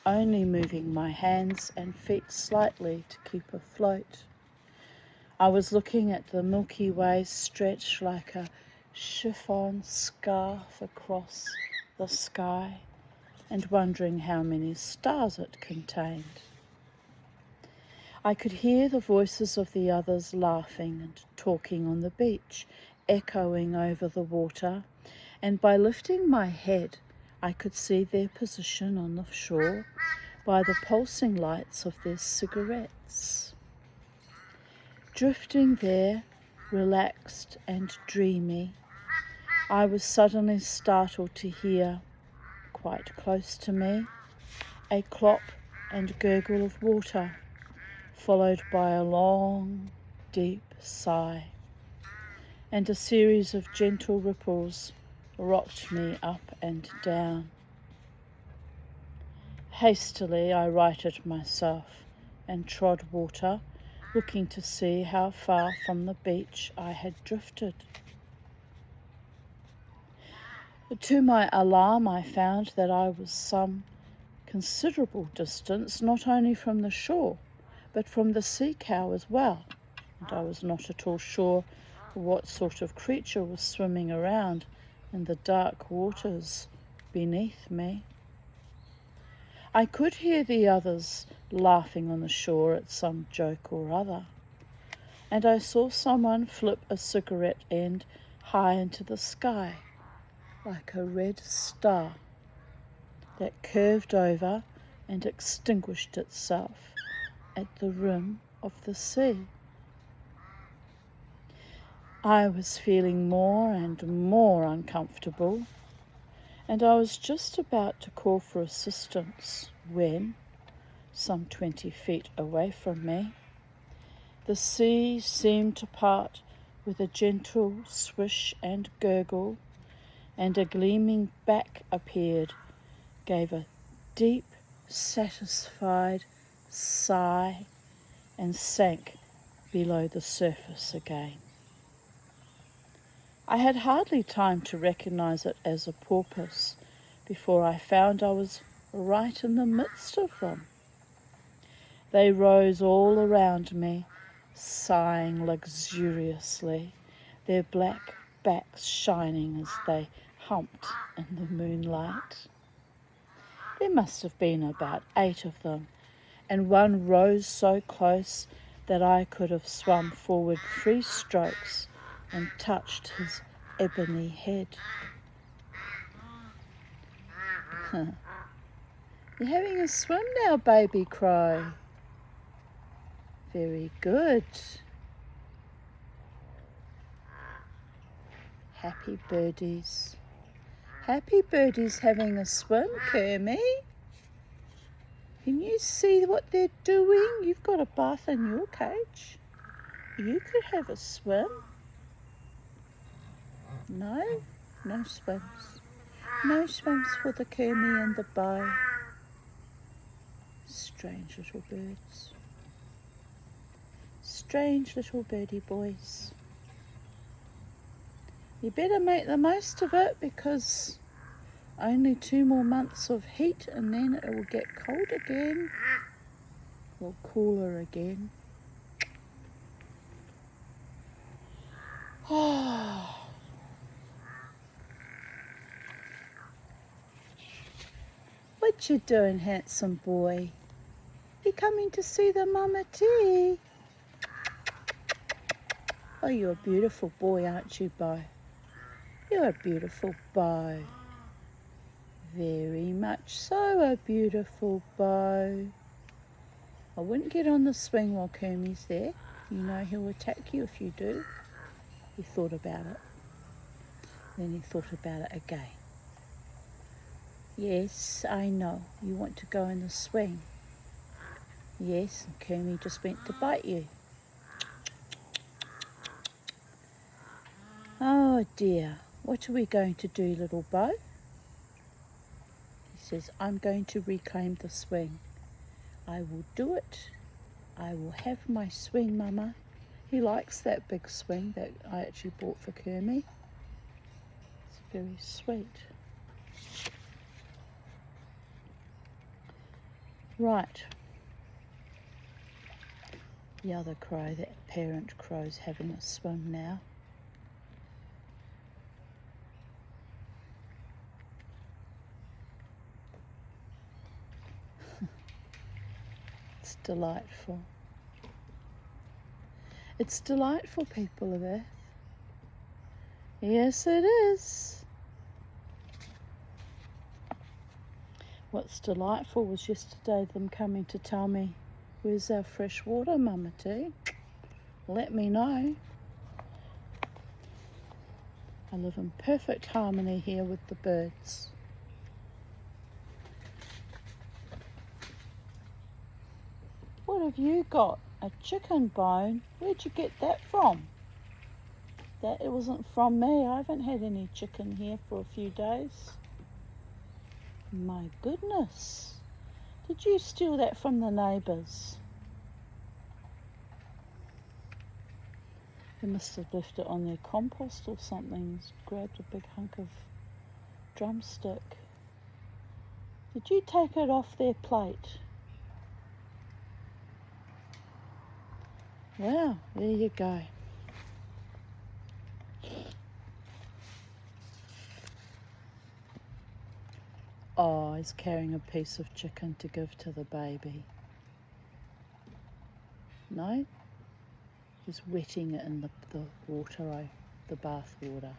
only moving my hands and feet slightly to keep afloat, I was looking at the Milky Way stretched like a chiffon scarf across the sky and wondering how many stars it contained. I could hear the voices of the others laughing and talking on the beach, echoing over the water, and by lifting my head, I could see their position on the shore by the pulsing lights of their cigarettes. Drifting there, relaxed and dreamy, I was suddenly startled to hear, quite close to me, a clop and gurgle of water, followed by a long, deep sigh, and a series of gentle ripples rocked me up and down. Hastily I righted myself and trod water, looking to see how far from the beach I had drifted. To my alarm, I found that I was some considerable distance not only from the shore, but from the Sea Cow as well, and I was not at all sure what sort of creature was swimming around in the dark waters beneath me. I could hear the others laughing on the shore at some joke or other, and I saw someone flip a cigarette end high into the sky, like a red star that curved over and extinguished itself at the rim of the sea. I was feeling more and more uncomfortable, and I was just about to call for assistance when, some 20 feet away from me, the sea seemed to part with a gentle swish and gurgle, and a gleaming back appeared, gave a deep, satisfied sigh, and sank below the surface again. I had hardly time to recognize it as a porpoise before I found I was right in the midst of them. They rose all around me, sighing luxuriously, their black backs shining as they humped in the moonlight. There must have been about 8 of them, and one rose so close that I could have swum forward 3 strokes and touched his ebony head. You're having a swim now, baby crow. Very good. Happy birdies. Happy birdies having a swim, Kermie. Can you see what they're doing? You've got a bath in your cage. You could have a swim. No? No swims. No swims for the Kermie and the Bo. Strange little birds. Strange little birdie boys. You better make the most of it, because only 2 more months of heat and then it will get cold again. Or cooler again. Oh. What you doing, handsome boy? You coming to see the mama tea? Oh, you're a beautiful boy, aren't you, Bo? You're a beautiful Bo. Very much so a beautiful Bo. I wouldn't get on the swing while Kermie's there. You know he'll attack you if you do. He thought about it. Then he thought about it again. Yes, I know. You want to go in the swing. Yes, and Kermie just went to bite you. Oh dear, what are we going to do, little Bo? He says, I'm going to reclaim the swing. I will do it. I will have my swing, Mama. He likes that big swing that I actually bought for Kermie. It's very sweet. Right. The other crow, that parent crow's having a swim now. It's delightful. It's delightful, people of Earth. Yes, it is. What's delightful was yesterday them coming to tell me, where's our fresh water, Mama T? Let me know. I live in perfect harmony here with the birds. What have you got? A chicken bone? Where'd you get that from? That it wasn't from me. I haven't had any chicken here for a few days. My goodness. Did you steal that from the neighbours? They must have left it on their compost or something. Grabbed a big hunk of drumstick. Did you take it off their plate? Well, there you go. Oh, he's carrying a piece of chicken to give to the baby. No? He's wetting it in the water, the bath water.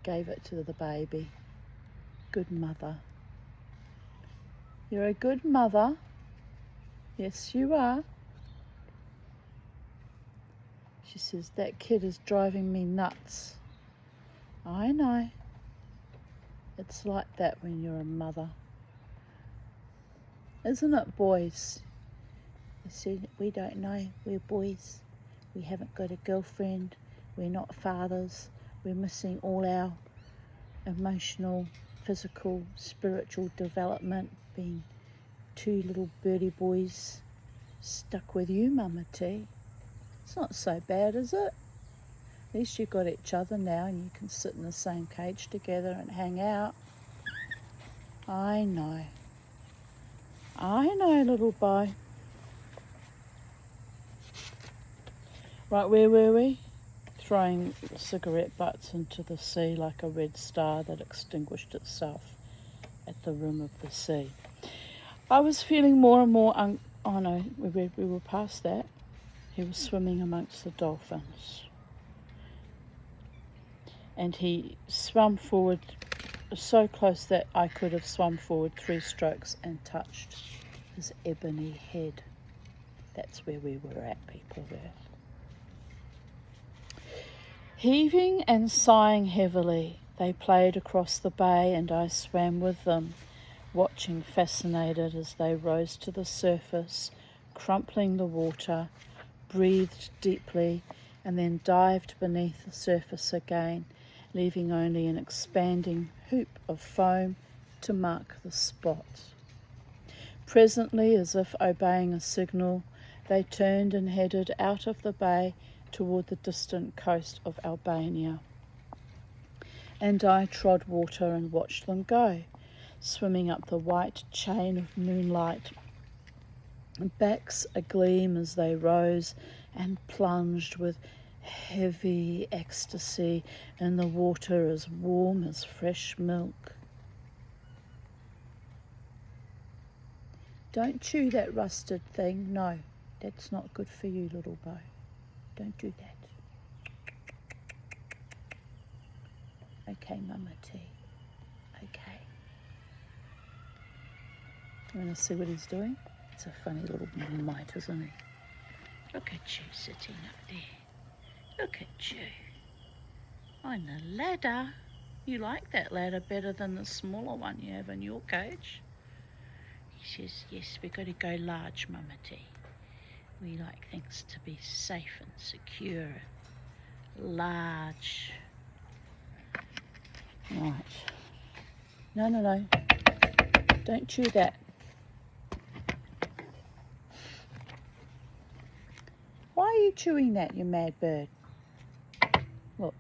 Gave it to the baby. Good mother. You're a good mother. Yes, you are. She says, that kid is driving me nuts. I know. It's like that when you're a mother. Isn't it, boys? They said, we don't know. We're boys. We haven't got a girlfriend. We're not fathers. We're missing all our emotional, physical, spiritual development, being 2 little birdie boys stuck with you, Mama T. It's not so bad, is it? At least you've got each other now and you can sit in the same cage together and hang out. I know. I know, little boy. Right, where were we? Throwing cigarette butts into the sea like a red star that extinguished itself at the rim of the sea. I was feeling more and more, oh no, we were past that. He was swimming amongst the dolphins. And he swam forward so close that I could have swum forward 3 strokes and touched his ebony head. That's where we were at, people of Earth. Heaving and sighing heavily, they played across the bay, and I swam with them, watching fascinated as they rose to the surface, crumpling the water, breathed deeply, and then dived beneath the surface again, leaving only an expanding hoop of foam to mark the spot. Presently, as if obeying a signal, they turned and headed out of the bay toward the distant coast of Albania. And I trod water and watched them go, swimming up the white chain of moonlight, backs agleam as they rose and plunged with heavy ecstasy in the water as warm as fresh milk. Don't chew that rusted thing. No, that's not good for you, little boy. Don't do that. Okay, Mama T. Okay. You want to see what he's doing? It's a funny little mite, isn't he? Look at you sitting up there. Look at you. On the ladder. You like that ladder better than the smaller one you have in your cage? He says, yes, we've got to go large, Mama T. We like things to be safe and secure and large. Right. No. Don't chew that. Why are you chewing that, you mad bird? Look,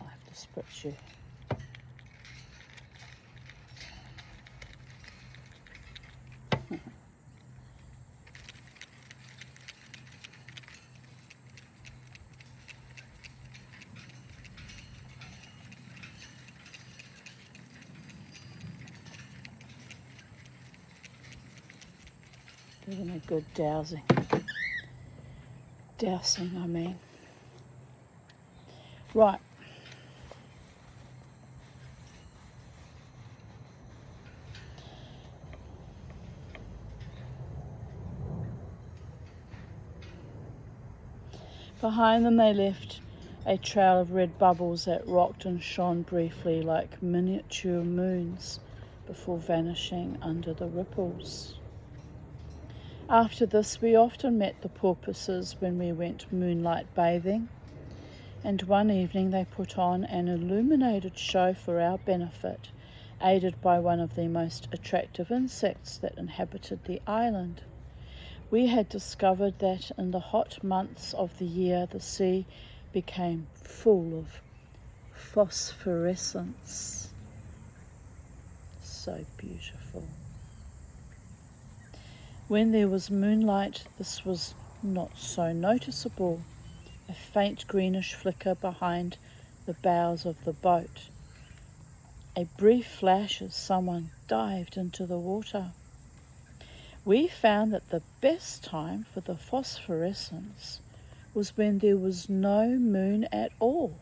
I have to spritz you. Giving a good dousing. Dousing, I mean. Right. Behind them they left a trail of red bubbles that rocked and shone briefly like miniature moons before vanishing under the ripples. After this, we often met the porpoises when we went moonlight bathing, and one evening they put on an illuminated show for our benefit, aided by one of the most attractive insects that inhabited the island. We had discovered that in the hot months of the year the sea became full of phosphorescence. So beautiful. When there was moonlight, this was not so noticeable, a faint greenish flicker behind the bows of the boat, a brief flash as someone dived into the water. We found that the best time for the phosphorescence was when there was no moon at all.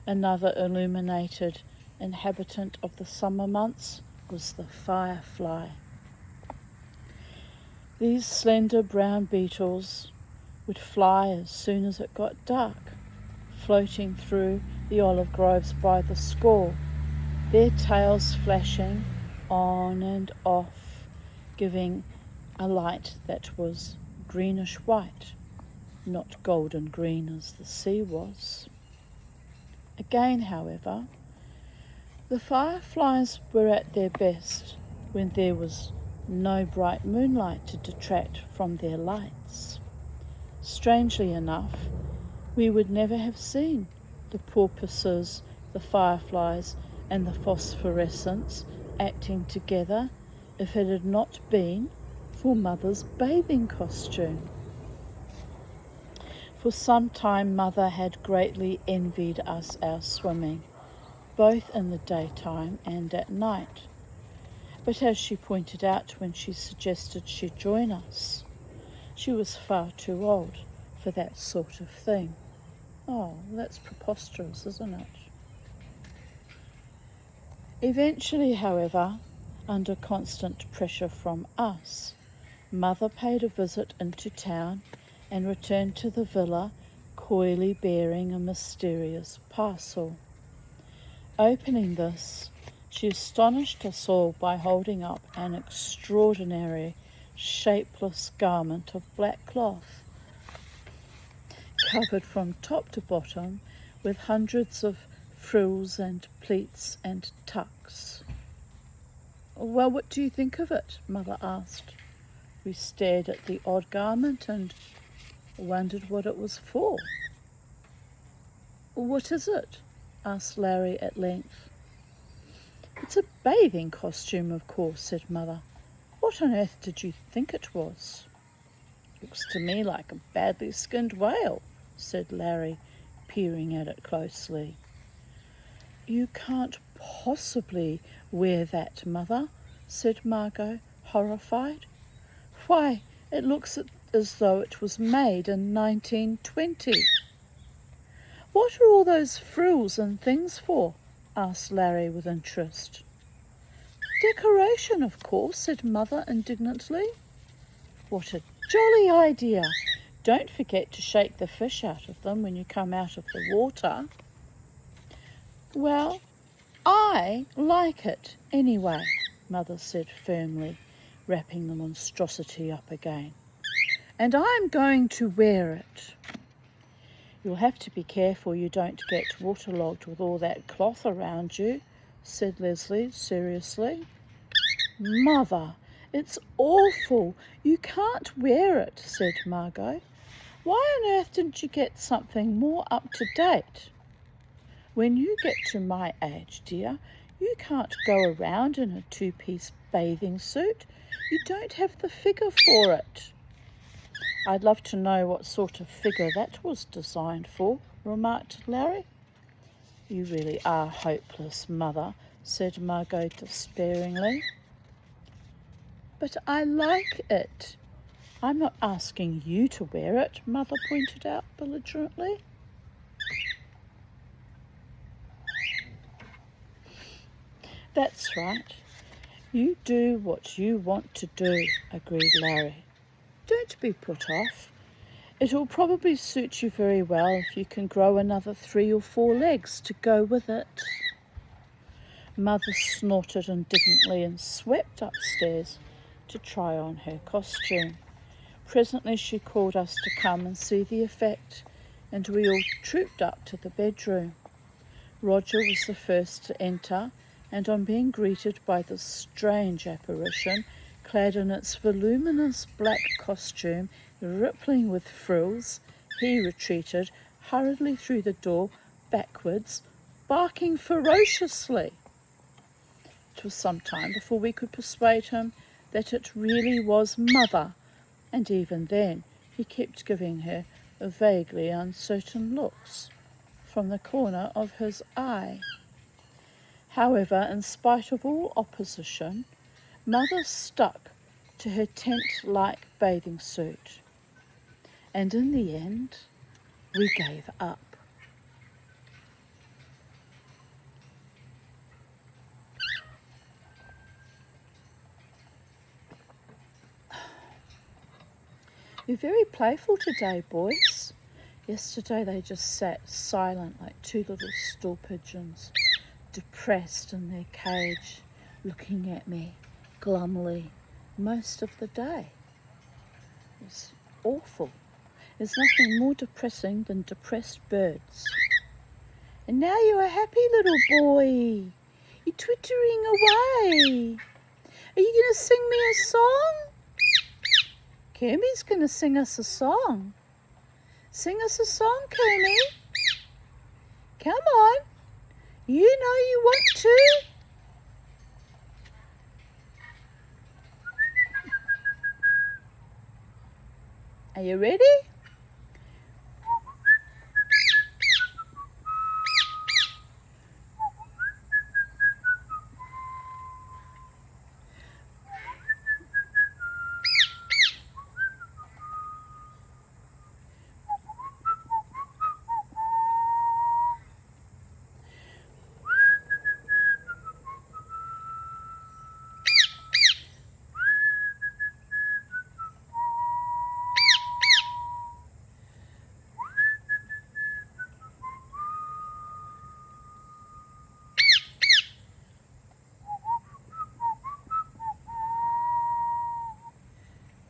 Another illuminated inhabitant of the summer months was the firefly. These slender brown beetles would fly as soon as it got dark, floating through the olive groves by the score, their tails flashing on and off, giving a light that was greenish white, not golden green as the sea was. Again, however, the fireflies were at their best when there was no bright moonlight to detract from their lights. Strangely enough, we would never have seen the porpoises, the fireflies, and the phosphorescence acting together if it had not been for Mother's bathing costume. For some time Mother had greatly envied us our swimming, both in the daytime and at night. But as she pointed out when she suggested she join us, she was far too old for that sort of thing. Oh, that's preposterous, isn't it? Eventually, however, under constant pressure from us, Mother paid a visit into town and returned to the villa, coyly bearing a mysterious parcel. Opening this, she astonished us all by holding up an extraordinary, shapeless garment of black cloth, covered from top to bottom with hundreds of frills and pleats and tucks. "Well, what do you think of it?" Mother asked. We stared at the odd garment and wondered what it was for. "What is it?" asked Larry at length. "It's a bathing costume, of course," said Mother. "What on earth did you think it was?" "Looks to me like a badly skinned whale," said Larry, peering at it closely. "You can't possibly wear that, Mother," said Margot, horrified. "Why, it looks as though it was made in 1920. "What are all those frills and things for?" asked Larry with interest. "Decoration, of course," said Mother indignantly. "What a jolly idea! Don't forget to shake the fish out of them when you come out of the water." "Well, I like it anyway," Mother said firmly, wrapping the monstrosity up again. "And I'm going to wear it." "You'll have to be careful you don't get waterlogged with all that cloth around you," said Leslie seriously. "Mother, it's awful. You can't wear it," said Margot. "Why on earth didn't you get something more up to date? When you get to my age, dear, you can't go around in a two-piece bathing suit. You don't have the figure for it." "I'd love to know what sort of figure that was designed for," remarked Larry. "You really are hopeless, Mother," said Margot despairingly. "But I like it." "I'm not asking you to wear it," Mother pointed out belligerently. "That's right. You do what you want to do," agreed Larry. "Don't be put off. It'll probably suit you very well if you can grow another 3 or 4 legs to go with it." Mother snorted indignantly and swept upstairs to try on her costume. Presently she called us to come and see the effect, and we all trooped up to the bedroom. Roger was the first to enter, and on being greeted by this strange apparition, clad in its voluminous black costume, rippling with frills, he retreated hurriedly through the door, backwards, barking ferociously. It was some time before we could persuade him that it really was Mother, and even then he kept giving her vaguely uncertain looks from the corner of his eye. However, in spite of all opposition, Mother stuck to her tent-like bathing suit, and in the end, we gave up. "You're very playful today, boys." Yesterday they just sat silent like 2 little stool pigeons, depressed in their cage, looking at me glumly most of the day. It was awful. There's nothing more depressing than depressed birds. "And now you're a happy little boy. You're twittering away. Are you going to sing me a song?" "Kermie's going to sing us a song." "Sing us a song, Kermie. Come on. You know you want to." Are you ready?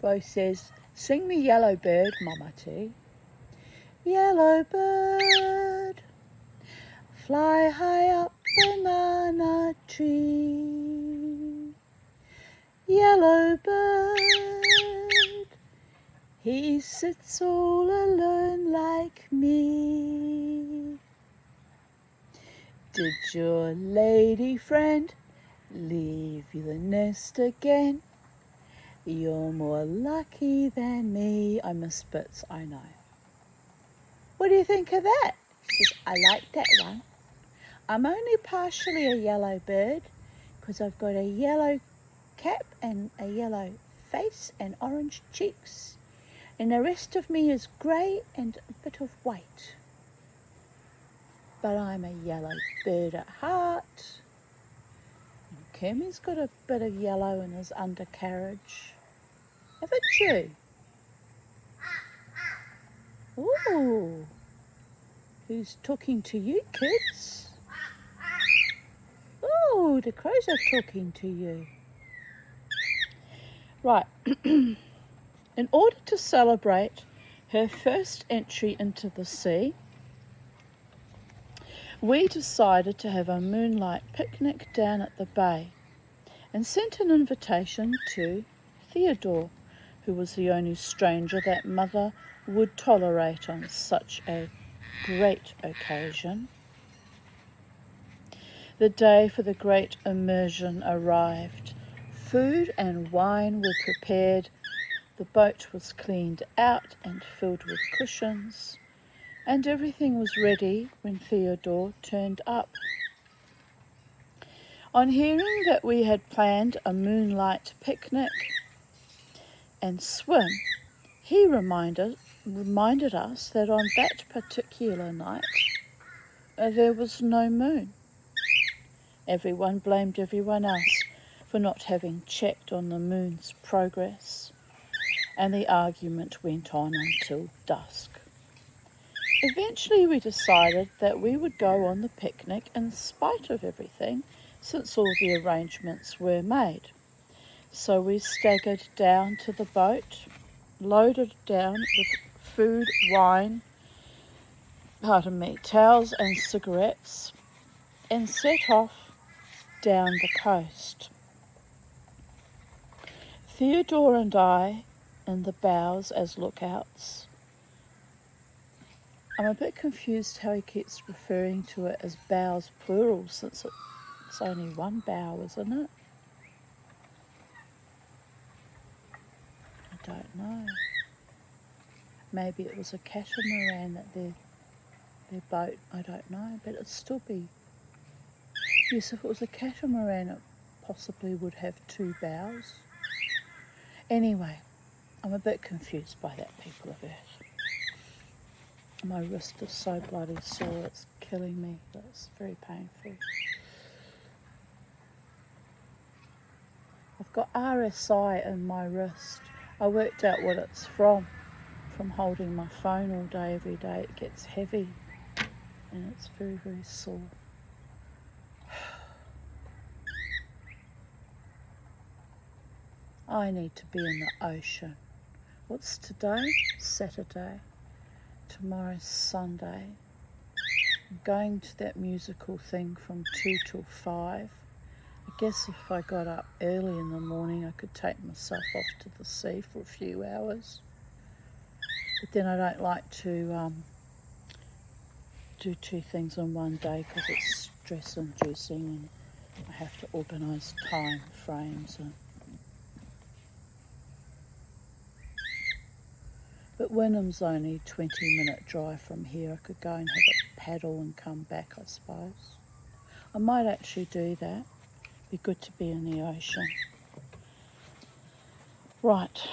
Bo says, sing me Yellow Bird, Mama T. Yellow bird, fly high up banana tree. Yellow bird, he sits all alone like me. Did your lady friend leave you the nest again? You're more lucky than me. I miss bits, I know. What do you think of that? She says, I like that one. I'm only partially a yellow bird because I've got a yellow cap and a yellow face and orange cheeks. And the rest of me is grey and a bit of white. But I'm a yellow bird at heart. And Kermie's got a bit of yellow in his undercarriage. Haven't you? Ooh. Who's talking to you, kids? Oh, the crows are talking to you. Right. In order to celebrate her first entry into the sea, we decided to have a moonlight picnic down at the bay and sent an invitation to Theodore, who was the only stranger that Mother would tolerate on such a great occasion. The day for the great immersion arrived. Food and wine were prepared. The boat was cleaned out and filled with cushions, and everything was ready when Theodore turned up. On hearing that we had planned a moonlight picnic and swim, he reminded us that on that particular night there was no moon. Everyone blamed everyone else for not having checked on the moon's progress, and the argument went on until dusk. Eventually we decided that we would go on the picnic in spite of everything, since all the arrangements were made. So we staggered down to the boat, loaded down with food, wine, towels and cigarettes, and set off down the coast. Theodore and I in the bows as lookouts. I'm a bit confused how he keeps referring to it as bows plural, since it's only one bow, isn't it? I don't know. Maybe it was a catamaran that their boat, I don't know, but it'd still be. Yes, if it was a catamaran, it possibly would have two bows. Anyway, I'm a bit confused by that, people of Earth. My wrist is so bloody sore, it's killing me. It's very painful. I've got RSI in my wrist. I worked out what it's from holding my phone all day, every day. It gets heavy and it's very, very sore. I need to be in the ocean. What's today? Saturday. Tomorrow's Sunday. I'm going to that musical thing from 2 till 5. I guess if I got up early in the morning, I could take myself off to the sea for a few hours. But then I don't like to do two things in one day because it's stress-inducing and I have to organise time frames. But Wynnum's only a 20-minute drive from here. I could go and have a paddle and come back, I suppose. I might actually do that. Be good to be in the ocean. Right.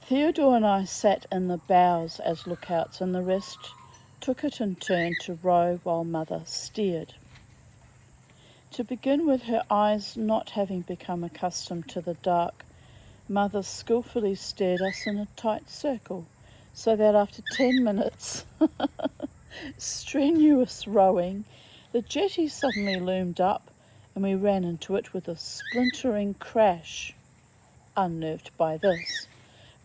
Theodore and I sat in the bows as lookouts, and the rest took it in turn to row while Mother steered. To begin with, her eyes not having become accustomed to the dark, Mother skillfully steered us in a tight circle, so that after 10 minutes strenuous rowing, the jetty suddenly loomed up and we ran into it with a splintering crash. Unnerved by this,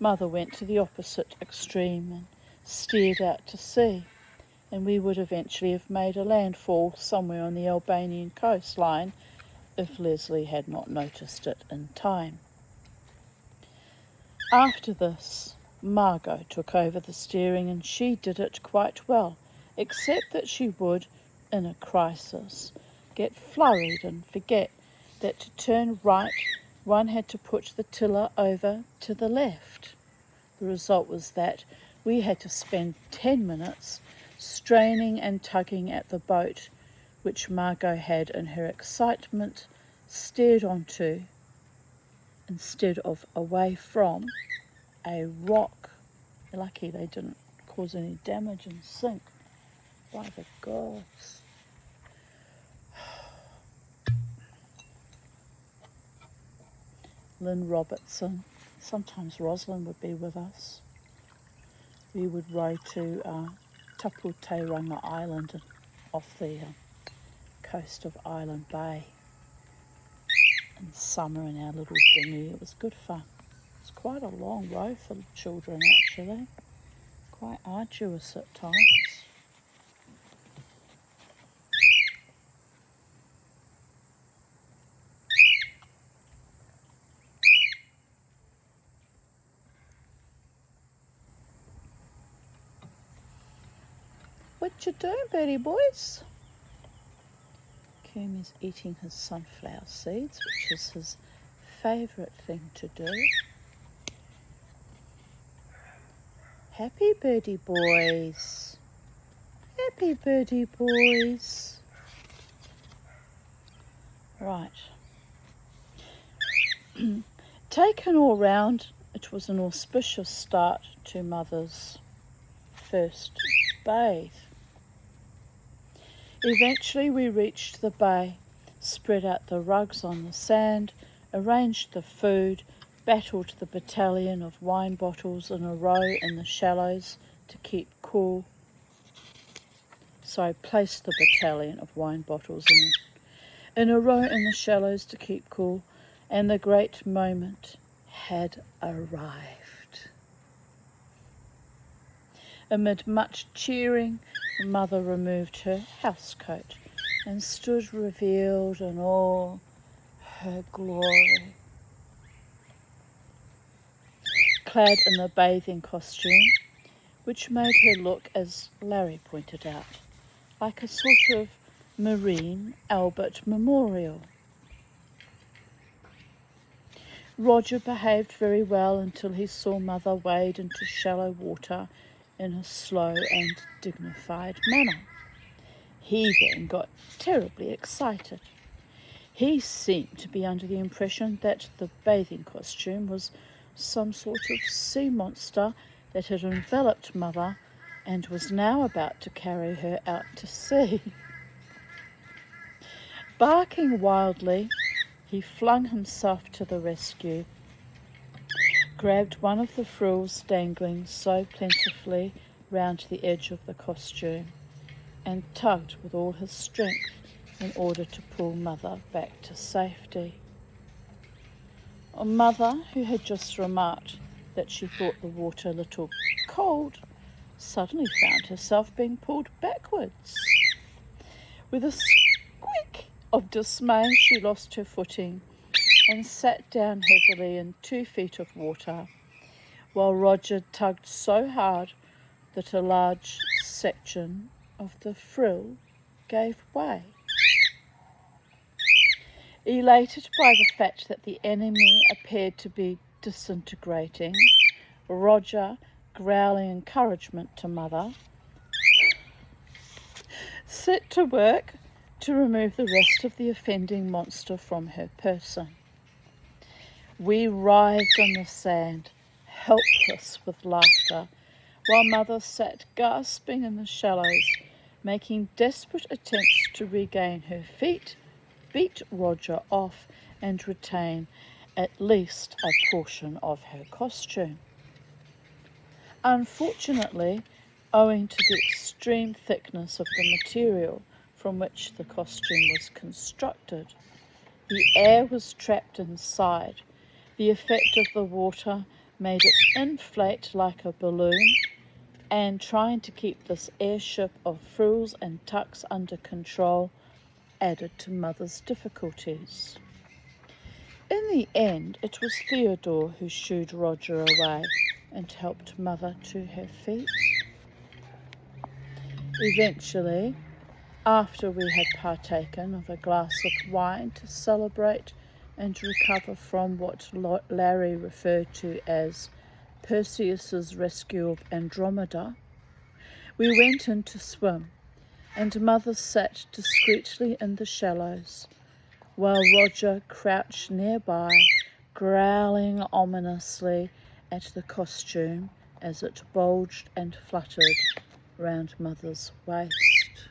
Mother went to the opposite extreme and steered out to sea, and we would eventually have made a landfall somewhere on the Albanian coastline if Leslie had not noticed it in time. After this, Margot took over the steering, and she did it quite well, except that she would, in a crisis, get flurried and forget that to turn right, one had to put the tiller over to the left. The result was that we had to spend 10 minutes straining and tugging at the boat, which Margot had, in her excitement, steered onto instead of away from a rock. Lucky they didn't cause any damage and sink. By the gods. Lynn Robertson. Sometimes Rosalind would be with us. We would row to Taputeranga Island off the coast of Island Bay in summer in our little dinghy. It was good fun. It's quite a long row for children actually. Quite arduous at times. What you doing, Birdie boys? Kumi's eating his sunflower seeds, which is his favourite thing to do. Happy birdie boys. Happy birdie boys. Right. Taken all round, it was an auspicious start to Mother's first bathe. Eventually we reached the bay, spread out the rugs on the sand, arranged the food, battled the battalion of wine bottles in a row in the shallows to keep cool. Placed the battalion of wine bottles in a row in the shallows to keep cool, and the great moment had arrived. Amid much cheering, Mother removed her housecoat and stood revealed in all her glory. Clad in the bathing costume, which made her look, as Larry pointed out, like a sort of marine Albert Memorial. Roger behaved very well until he saw Mother wade into shallow water in a slow and dignified manner. He then got terribly excited. He seemed to be under the impression that the bathing costume was some sort of sea monster that had enveloped Mother and was now about to carry her out to sea. Barking wildly, he flung himself to the rescue, grabbed one of the frills dangling so plentifully round the edge of the costume, and tugged with all his strength in order to pull Mother back to safety. Mother, who had just remarked that she thought the water a little cold, suddenly found herself being pulled backwards. With a squeak of dismay, she lost her footing and sat down heavily in 2 feet of water, while Roger tugged so hard that a large section of the frill gave way. Elated by the fact that the enemy appeared to be disintegrating, Roger, growling encouragement to Mother, set to work to remove the rest of the offending monster from her person. We writhed on the sand, helpless with laughter, while Mother sat gasping in the shallows, making desperate attempts to regain her feet, beat Roger off, and retain at least a portion of her costume. Unfortunately, owing to the extreme thickness of the material from which the costume was constructed, The air was trapped inside. The effect of the water made it inflate like a balloon, and trying to keep this airship of frills and tucks under control added to Mother's difficulties. In the end, it was Theodore who shooed Roger away and helped Mother to her feet. Eventually, after we had partaken of a glass of wine to celebrate and recover from what Larry referred to as Perseus's rescue of Andromeda, we went in to swim, and Mother sat discreetly in the shallows, while Roger crouched nearby, growling ominously at the costume as it bulged and fluttered round Mother's waist.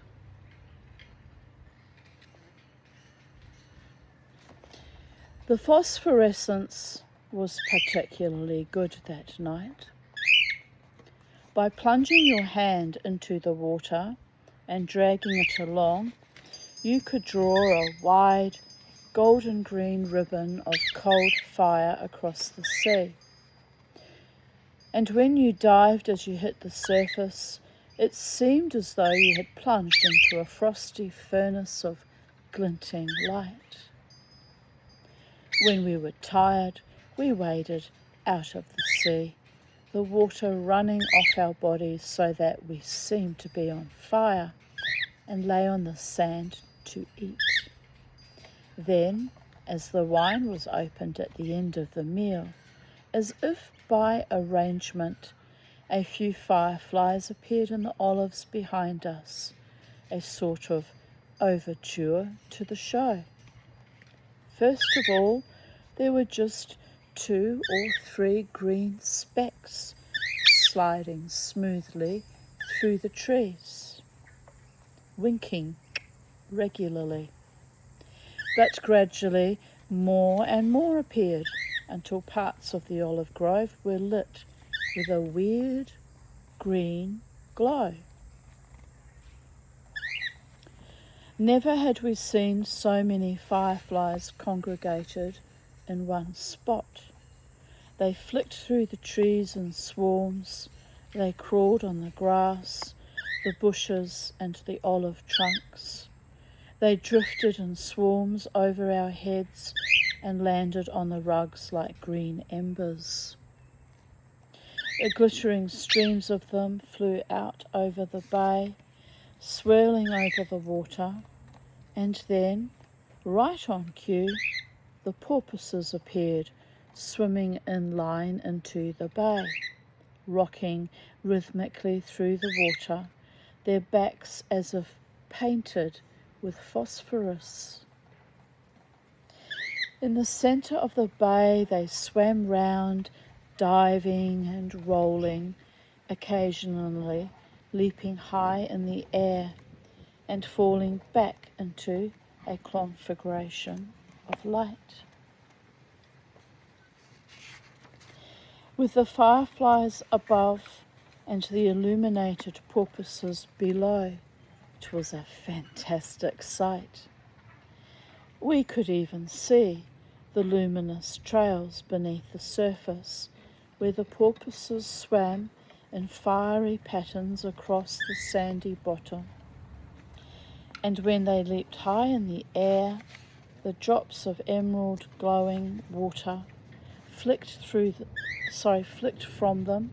The phosphorescence was particularly good that night. By plunging your hand into the water and dragging it along, you could draw a wide, golden green ribbon of cold fire across the sea. And when you dived as you hit the surface, it seemed as though you had plunged into a frosty furnace of glinting light. When we were tired, we waded out of the sea, the water running off our bodies so that we seemed to be on fire, and lay on the sand to eat. Then, as the wine was opened at the end of the meal, as if by arrangement, a few fireflies appeared in the olives behind us, a sort of overture to the show. First of all, there were just 2 or 3 green specks sliding smoothly through the trees, winking regularly. But gradually more and more appeared until parts of the olive grove were lit with a weird green glow. Never had we seen so many fireflies congregated in one spot. They flicked through the trees in swarms. They crawled on the grass, the bushes, and the olive trunks. They drifted in swarms over our heads and landed on the rugs like green embers. Glittering streams of them flew out over the bay, swirling over the water, and then, right on cue, the porpoises appeared, swimming in line into the bay, rocking rhythmically through the water, their backs as if painted with phosphorus. In the centre of the bay they swam round, diving and rolling, occasionally leaping high in the air and falling back into a configuration of light. With the fireflies above and the illuminated porpoises below, it was a fantastic sight. We could even see the luminous trails beneath the surface, where the porpoises swam in fiery patterns across the sandy bottom. And when they leaped high in the air, the drops of emerald glowing water flicked from them,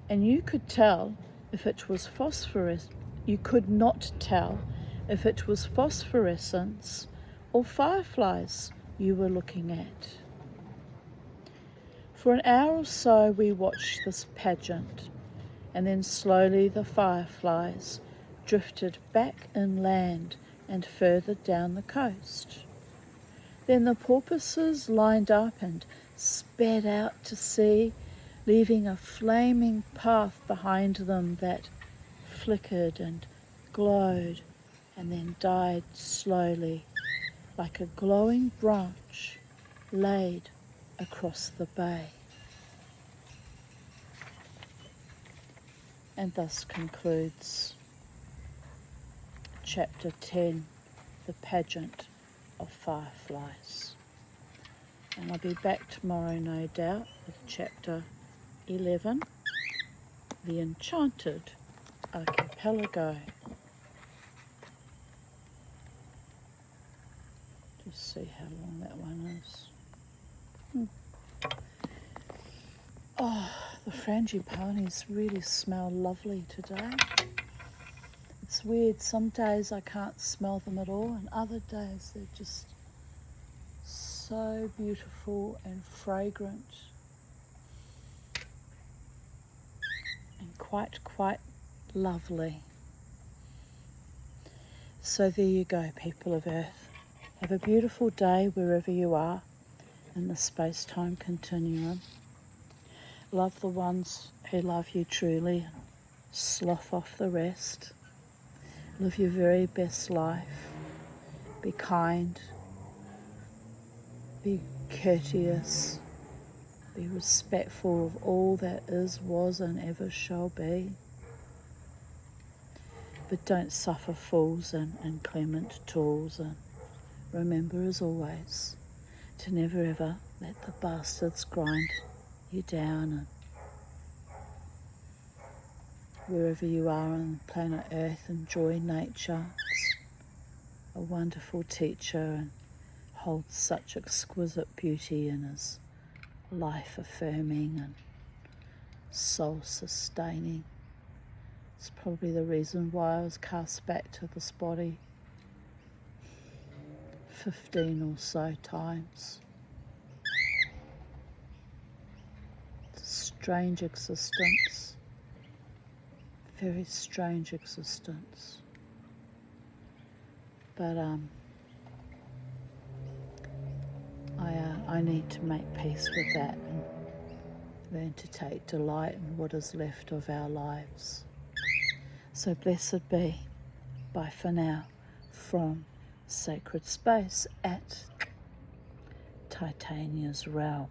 and you could tell if it was you could not tell if it was phosphorescence or fireflies you were looking at. For an hour or so we watched this pageant, and then slowly the fireflies drifted back inland and further down the coast. Then the porpoises lined up and sped out to sea, leaving a flaming path behind them that flickered and glowed and then died slowly, like a glowing branch laid across the bay. And thus concludes Chapter 10, The Pageant of Fireflies. And I'll be back tomorrow, no doubt, with chapter 11, The Enchanted Archipelago. Just see how long that one is. Oh, the frangipanis really smell lovely today. It's weird, some days I can't smell them at all, and other days they're just so beautiful and fragrant and quite lovely. So there you go, people of Earth. Have a beautiful day wherever you are in the space-time continuum. Love the ones who love you truly. Slough off the rest. Live your very best life. Be kind. Be courteous. Be respectful of all that is, was, and ever shall be. But don't suffer fools and inclement tools. And remember, as always, to never ever let the bastards grind you down. And wherever you are on planet Earth, enjoy nature. It's a wonderful teacher and holds such exquisite beauty and is life affirming and soul sustaining. It's probably the reason why I was cast back to this body 15 or so times. It's a strange existence. Very strange existence. But I need to make peace with that and learn to take delight in what is left of our lives. So blessed be. Bye for now from sacred space at Titania's realm.